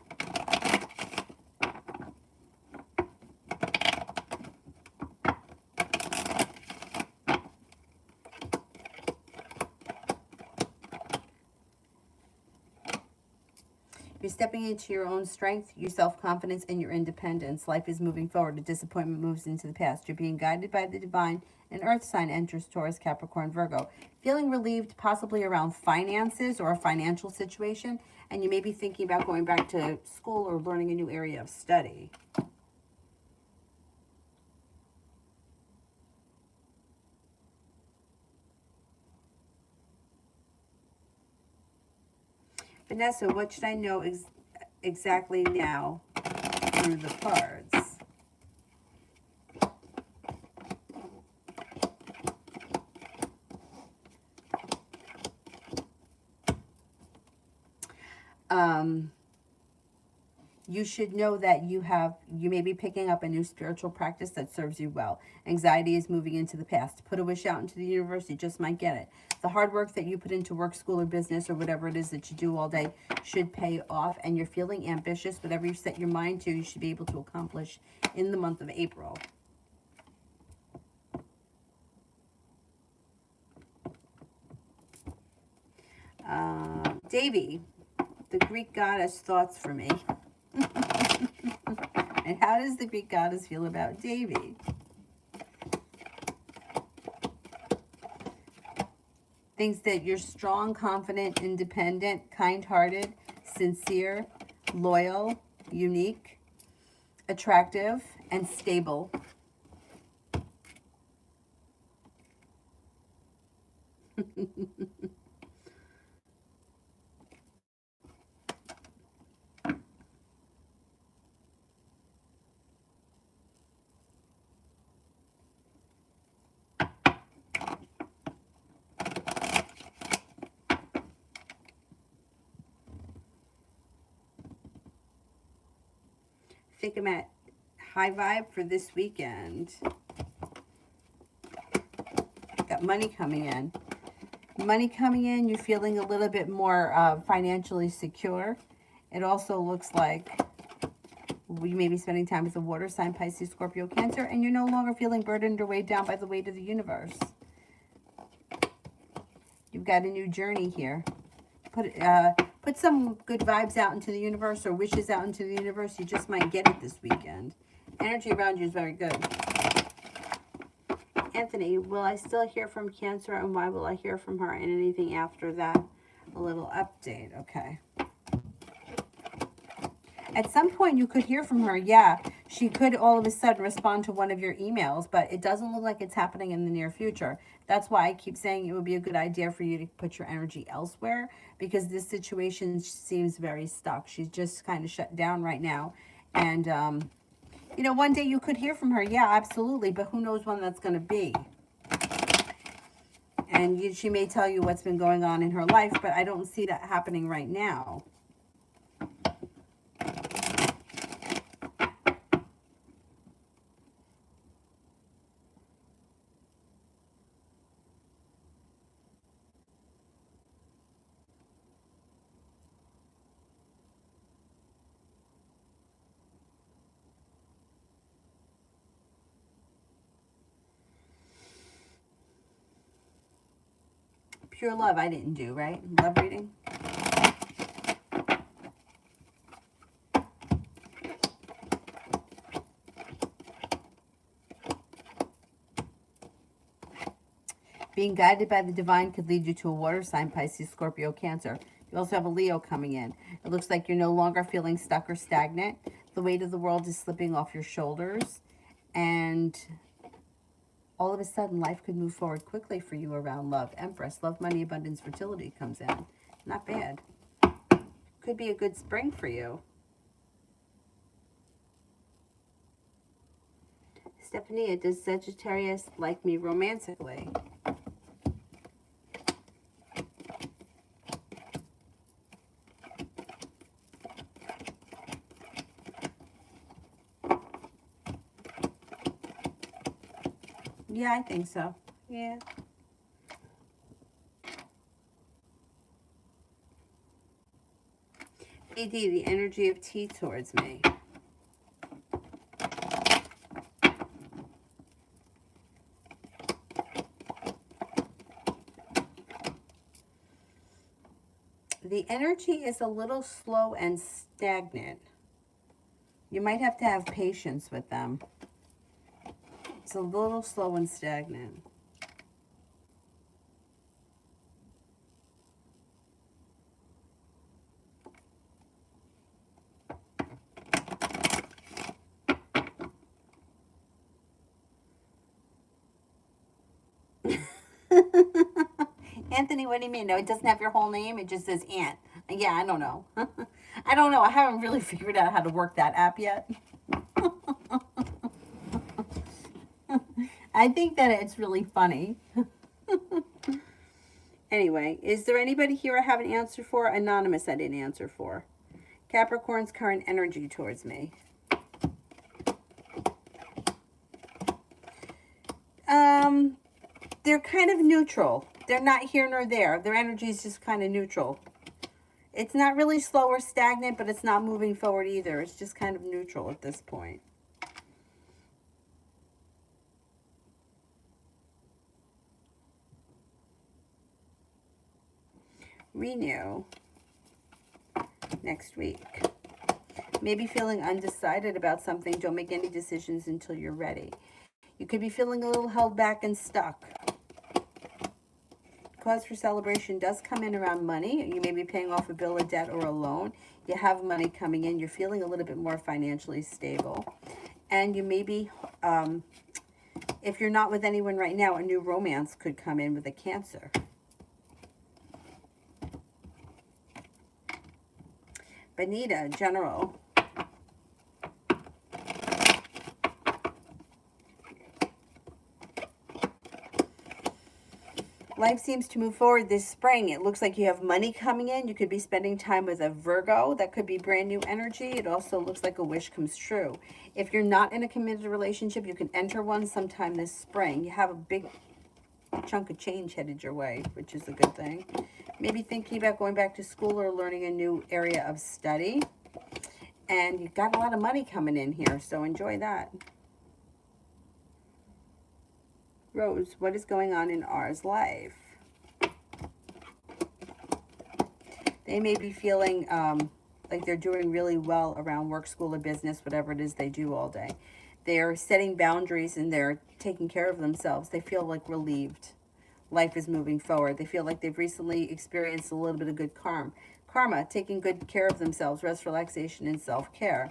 You're stepping into your own strength, your self-confidence, and your independence. Life is moving forward. A disappointment moves into the past. You're being guided by the divine. An earth sign enters Taurus, Capricorn, Virgo. Feeling relieved possibly around finances or a financial situation. And you may be thinking about going back to school or learning a new area of study. Vanessa, what should I know exactly now through the cards? You should know that you may be picking up a new spiritual practice that serves you well. Anxiety is moving into the past. Put a wish out into the universe, you just might get it. The hard work that you put into work, school, or business, or whatever it is that you do all day should pay off, and you're feeling ambitious. Whatever you set your mind to, you should be able to accomplish in the month of April. Davy, the Greek goddess, thoughts for me. And how does the Greek goddess feel about Davy? Thinks that you're strong, confident, independent, kind-hearted, sincere, loyal, unique, attractive, and stable. Think I'm at high vibe for this weekend. Got money coming in. Money coming in, you're feeling a little bit more financially secure. It also looks like you may be spending time with a water sign, Pisces, Scorpio, Cancer, and you're no longer feeling burdened or weighed down by the weight of the universe. You've got a new journey here. Put some good vibes out into the universe or wishes out into the universe. You just might get it this weekend. Energy around you is very good. Anthony, will I still hear from Cancer, and why will I hear from her, and anything after that? A little update. Okay. At some point, you could hear from her. Yeah, she could all of a sudden respond to one of your emails, but it doesn't look like it's happening in the near future. That's why I keep saying it would be a good idea for you to put your energy elsewhere, because this situation seems very stuck. She's just kind of shut down right now. And, you know, one day you could hear from her. Yeah, absolutely. But who knows when that's going to be. And she may tell you what's been going on in her life, but I don't see that happening right now. Pure love I didn't do, right? Love reading. Being guided by the divine could lead you to a water sign, Pisces, Scorpio, Cancer. You also have a Leo coming in. It looks like you're no longer feeling stuck or stagnant. The weight of the world is slipping off your shoulders. And all of a sudden, life could move forward quickly for you around love. Empress, love, money, abundance, fertility comes in. Not bad. Could be a good spring for you. Stephanie, does Sagittarius like me romantically? Yeah, I think so. Yeah. AD, the energy of tea towards me. The energy is a little slow and stagnant. You might have to have patience with them. It's a little slow and stagnant. Anthony, what do you mean? No, it doesn't have your whole name. It just says Ant. Yeah, I don't know. I don't know. I haven't really figured out how to work that app yet. I think that it's really funny. Anyway, is there anybody here I haven't answered for? Anonymous I didn't answer for. Capricorn's current energy towards me. They're kind of neutral. They're not here nor there. Their energy is just kind of neutral. It's not really slow or stagnant, but it's not moving forward either. It's just kind of neutral at this point. Renew next week. Maybe feeling undecided about something. Don't make any decisions until you're ready. You could be feeling a little held back and stuck. Cause for celebration does come in around money. You may be paying off a bill, a debt, or a loan. You have money coming in. You're feeling a little bit more financially stable. And you may be, if you're not with anyone right now, a new romance could come in with a Cancer. Benita, General. Life seems to move forward this spring. It looks like you have money coming in. You could be spending time with a Virgo. That could be brand new energy. It also looks like a wish comes true. If you're not in a committed relationship, you can enter one sometime this spring. You have a big chunk of change headed your way, which is a good thing. Maybe thinking about going back to school or learning a new area of study. And you've got a lot of money coming in here, so enjoy that. Rose, what is going on in R's life? They may be feeling like they're doing really well around work, school, or business, whatever it is they do all day. They're setting boundaries and they're taking care of themselves. They feel like relieved. Life is moving forward. They feel like they've recently experienced a little bit of good karma, taking good care of themselves, rest, relaxation, and self-care.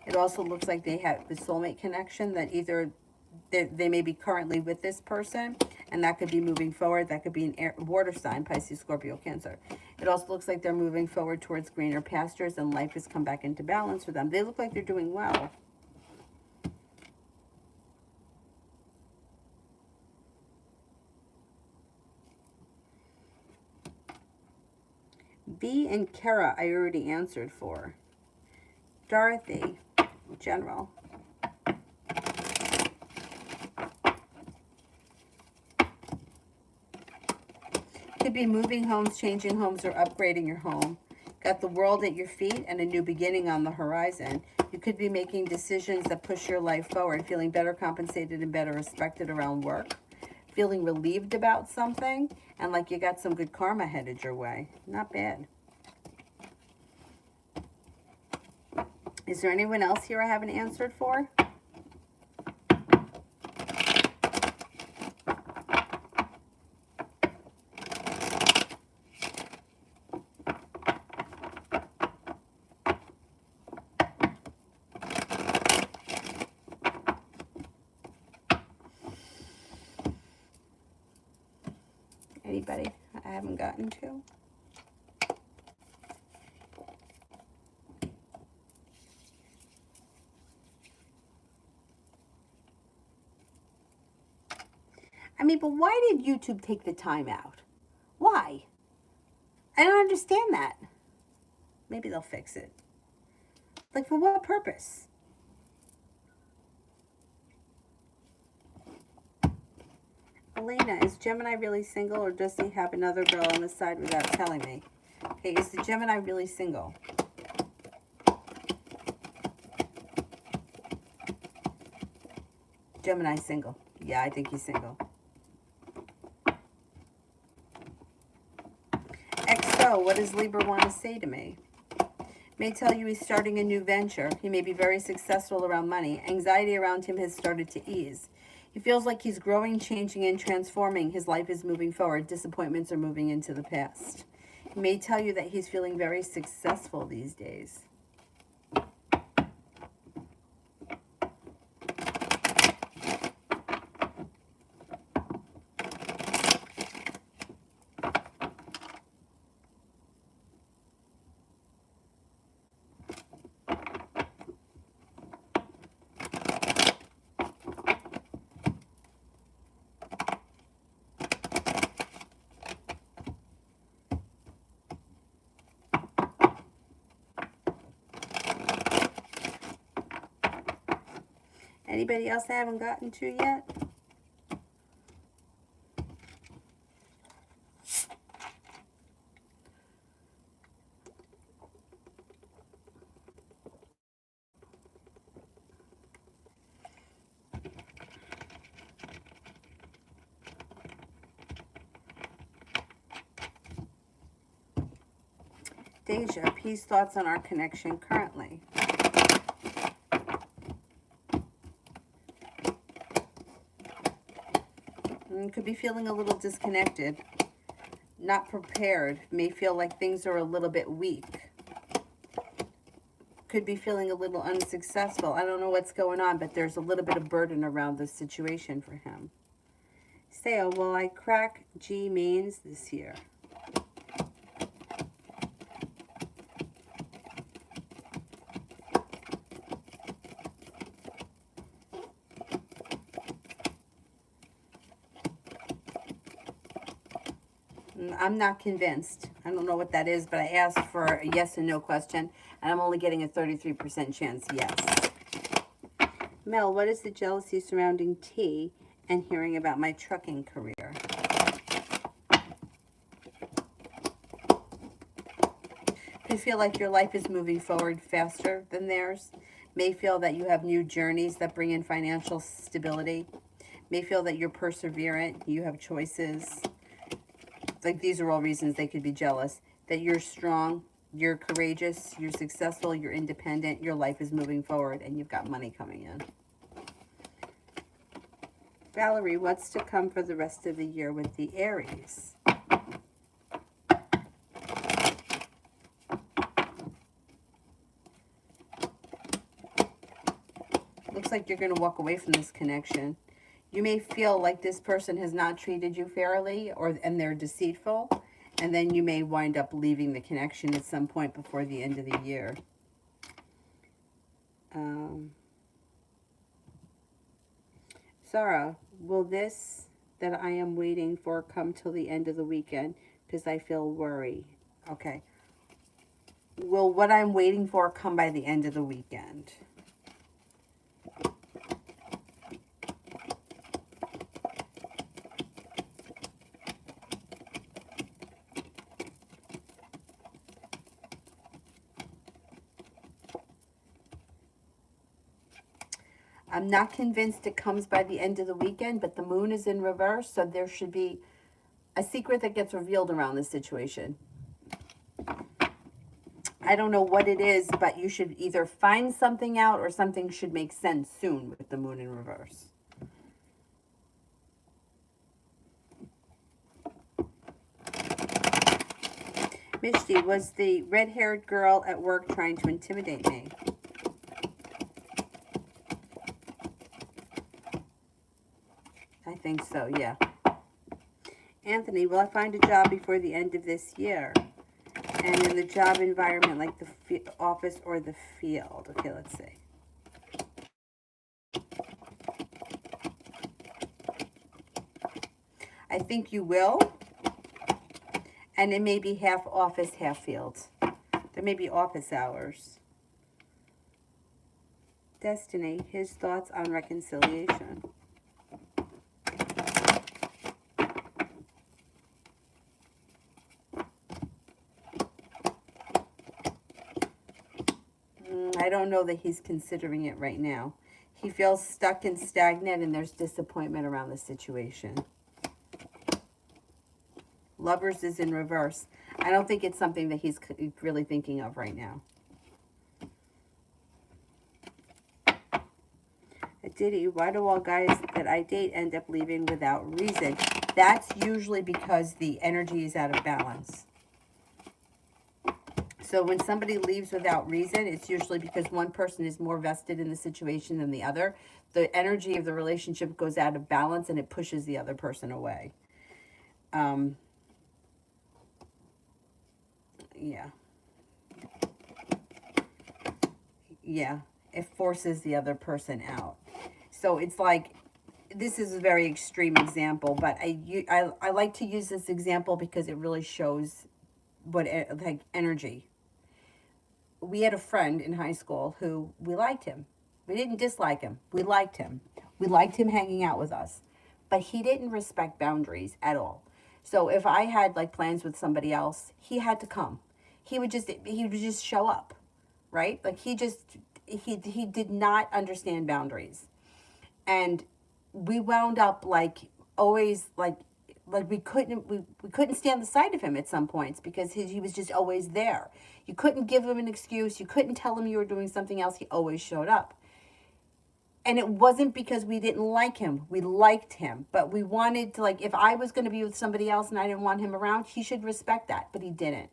It also looks like they have the soulmate connection, that either they may be currently with this person, and that could be moving forward. That could be an water sign, Pisces, Scorpio, Cancer. It also looks like they're moving forward towards greener pastures, and life has come back into balance for them. They look like they're doing well. B and Kara, I already answered for. Dorothy, general. Could be moving homes, changing homes, or upgrading your home. Got the world at your feet and a new beginning on the horizon. You could be making decisions that push your life forward, feeling better compensated and better respected around work, feeling relieved about something, and like you got some good karma headed your way. Not bad. Is there anyone else here I haven't answered for? Anybody I haven't gotten to? I mean, but why did YouTube take the time out? Why? I don't understand that. Maybe they'll fix it. Like, for what purpose? Elena, is Gemini really single, or does he have another girl on the side without telling me? Okay, is the Gemini really single? Gemini single. Yeah, I think he's single. XO, what does Libra want to say to me? May tell you he's starting a new venture. He may be very successful around money. Anxiety around him has started to ease. He feels like he's growing, changing, and transforming. His life is moving forward. Disappointments are moving into the past. He may tell you that he's feeling very successful these days. Anybody else I haven't gotten to yet? Deja, peace, thoughts on our connection currently. Could be feeling a little disconnected, not prepared, may feel like things are a little bit weak. Could be feeling a little unsuccessful. I don't know what's going on, but there's a little bit of burden around this situation for him. Say, will I crack G mains this year? I'm not convinced. I don't know what that is, but I asked for a yes and no question, and I'm only getting a 33% chance yes. Mel, what is the jealousy surrounding T and hearing about my trucking career? You feel like your life is moving forward faster than theirs. May feel that you have new journeys that bring in financial stability. May feel that you're perseverant. You have choices. Like, these are all reasons they could be jealous. that you're strong, you're courageous, you're successful, you're independent, your life is moving forward, and you've got money coming in. Valerie, what's to come for the rest of the year with the Aries? Looks like you're going to walk away from this connection. You may feel like this person has not treated you fairly, and they're deceitful, and then you may wind up leaving the connection at some point before the end of the year. Sarah, will this that I am waiting for come till the end of the weekend? Because I feel worry. Okay. Will what I'm waiting for come by the end of the weekend? I'm not convinced it comes by the end of the weekend, but the moon is in reverse, so there should be a secret that gets revealed around this situation. I don't know what it is, but you should either find something out or something should make sense soon with the moon in reverse. Mishti, was the red-haired girl at work trying to intimidate me? I think so, yeah. Anthony, will I find a job before the end of this year? And in the job environment, like the office or the field. Okay, let's see. I think you will. And it may be half office, half field. There may be office hours. Destiny, his thoughts on reconciliation. I don't know that he's considering it right now. He feels stuck and stagnant, and there's disappointment around the situation. Lovers is in reverse. I don't think it's something that he's really thinking of right now. Diddy, why do all guys that I date end up leaving without reason? That's usually because the energy is out of balance. So when somebody leaves without reason, it's usually because one person is more vested in the situation than the other. The energy of the relationship goes out of balance and it pushes the other person away. Yeah. Yeah. It forces the other person out. So it's like, this is a very extreme example, but I like to use this example because it really shows what, like, energy. We had a friend in high school who we liked him. We didn't dislike him. We liked him. We liked him hanging out with us. But he didn't respect boundaries at all. So if I had like plans with somebody else, he had to come. He would just show up, right? Like he did not understand boundaries. And we wound up like always like we couldn't stand the sight of him at some points because he was just always there. You couldn't give him an excuse. You couldn't tell him you were doing something else. He always showed up. And it wasn't because we didn't like him. We liked him. But we wanted to, like, if I was going to be with somebody else and I didn't want him around, he should respect that. But he didn't.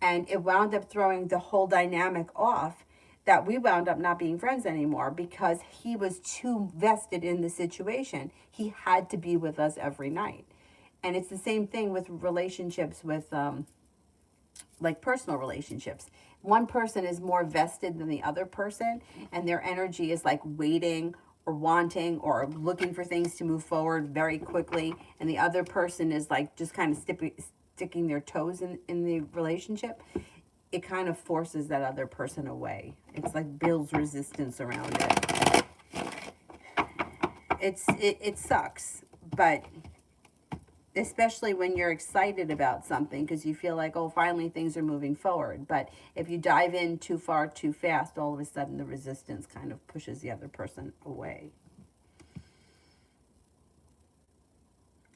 And it wound up throwing the whole dynamic off, that we wound up not being friends anymore because he was too vested in the situation. He had to be with us every night. And it's the same thing with relationships with, like personal relationships. One person is more vested than the other person, and their energy is like waiting or wanting or looking for things to move forward very quickly. And the other person is like just kind of sticking their toes in the relationship. It kind of forces that other person away. It's like builds resistance around it. It sucks, but especially when you're excited about something because you feel like, oh, finally things are moving forward. But if you dive in too far too fast, all of a sudden the resistance kind of pushes the other person away.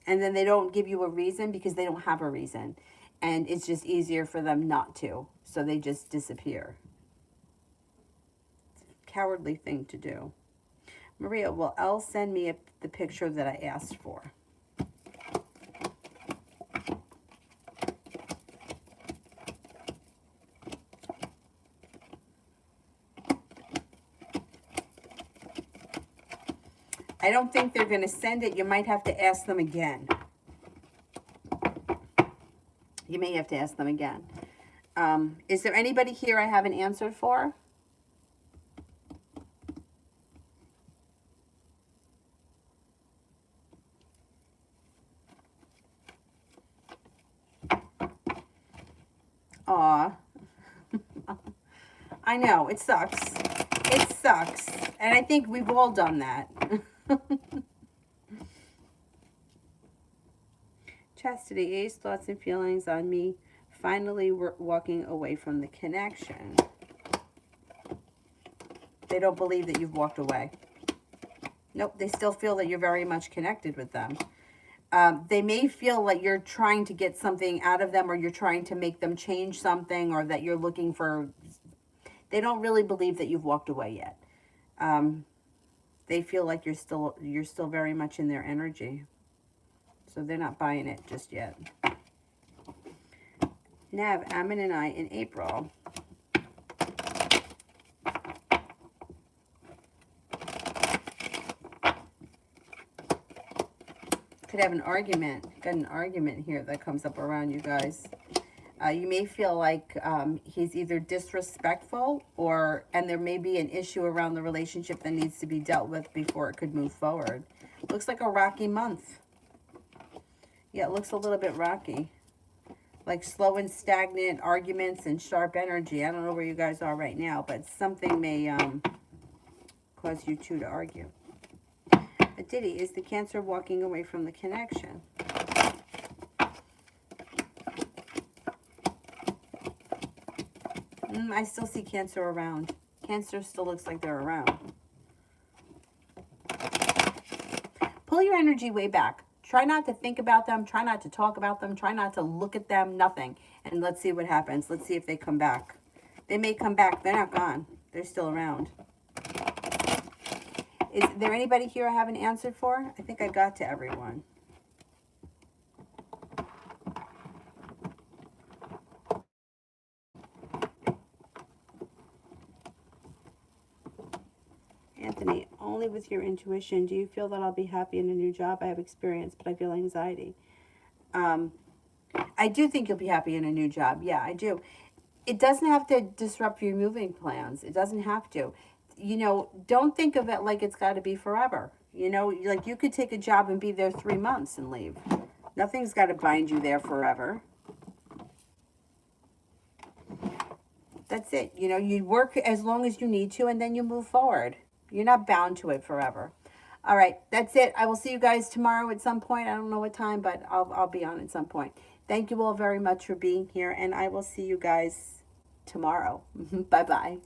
And then they don't give you a reason because they don't have a reason. and it's just easier for them not to. So they just disappear. It's a cowardly thing to do. Maria, will Elle send me the picture that I asked for? I don't think they're going to send it. You might have to ask them again. You may have to ask them again. Is there anybody here I haven't answered for? Aw. I know, it sucks. It sucks. And I think we've all done that. Chastity, Ace, thoughts and feelings on me finally walking away from the connection. They don't believe that you've walked away. Nope, they still feel that you're very much connected with them. They may feel like you're trying to get something out of them, or you're trying to make them change something, or that you're looking for... They don't really believe that you've walked away yet. They feel like you're still very much in their energy. So they're not buying it just yet. Nav, Ammon and I in April. Could have an argument. Got an argument here that comes up around you guys. You may feel like he's either disrespectful, and there may be an issue around the relationship that needs to be dealt with before it could move forward. Looks like a rocky month. Yeah, it looks a little bit rocky. Like slow and stagnant arguments and sharp energy. I don't know where you guys are right now, but something may cause you two to argue. But Diddy, is the Cancer walking away from the connection? I still see Cancer around. Cancer still looks like they're around. Pull your energy way back. Try not to think about them. Try not to talk about them. Try not to look at them. Nothing. And let's see what happens. Let's see if they come back. They may come back. They're not gone. They're still around. Is there anybody here I haven't answered for? I think I got to everyone. Anthony, only with your intuition, do you feel that I'll be happy in a new job? I have experience, but I feel anxiety. I do think you'll be happy in a new job. Yeah, I do. It doesn't have to disrupt your moving plans. It doesn't have to. You know, don't think of it like it's got to be forever. You know, like you could take a job and be there 3 months and leave. Nothing's got to bind you there forever. That's it. You know, you work as long as you need to, and then you move forward. You're not bound to it forever. All right, that's it. I will see you guys tomorrow at some point. I don't know what time, but I'll be on at some point. Thank you all very much for being here, and I will see you guys tomorrow. Bye-bye.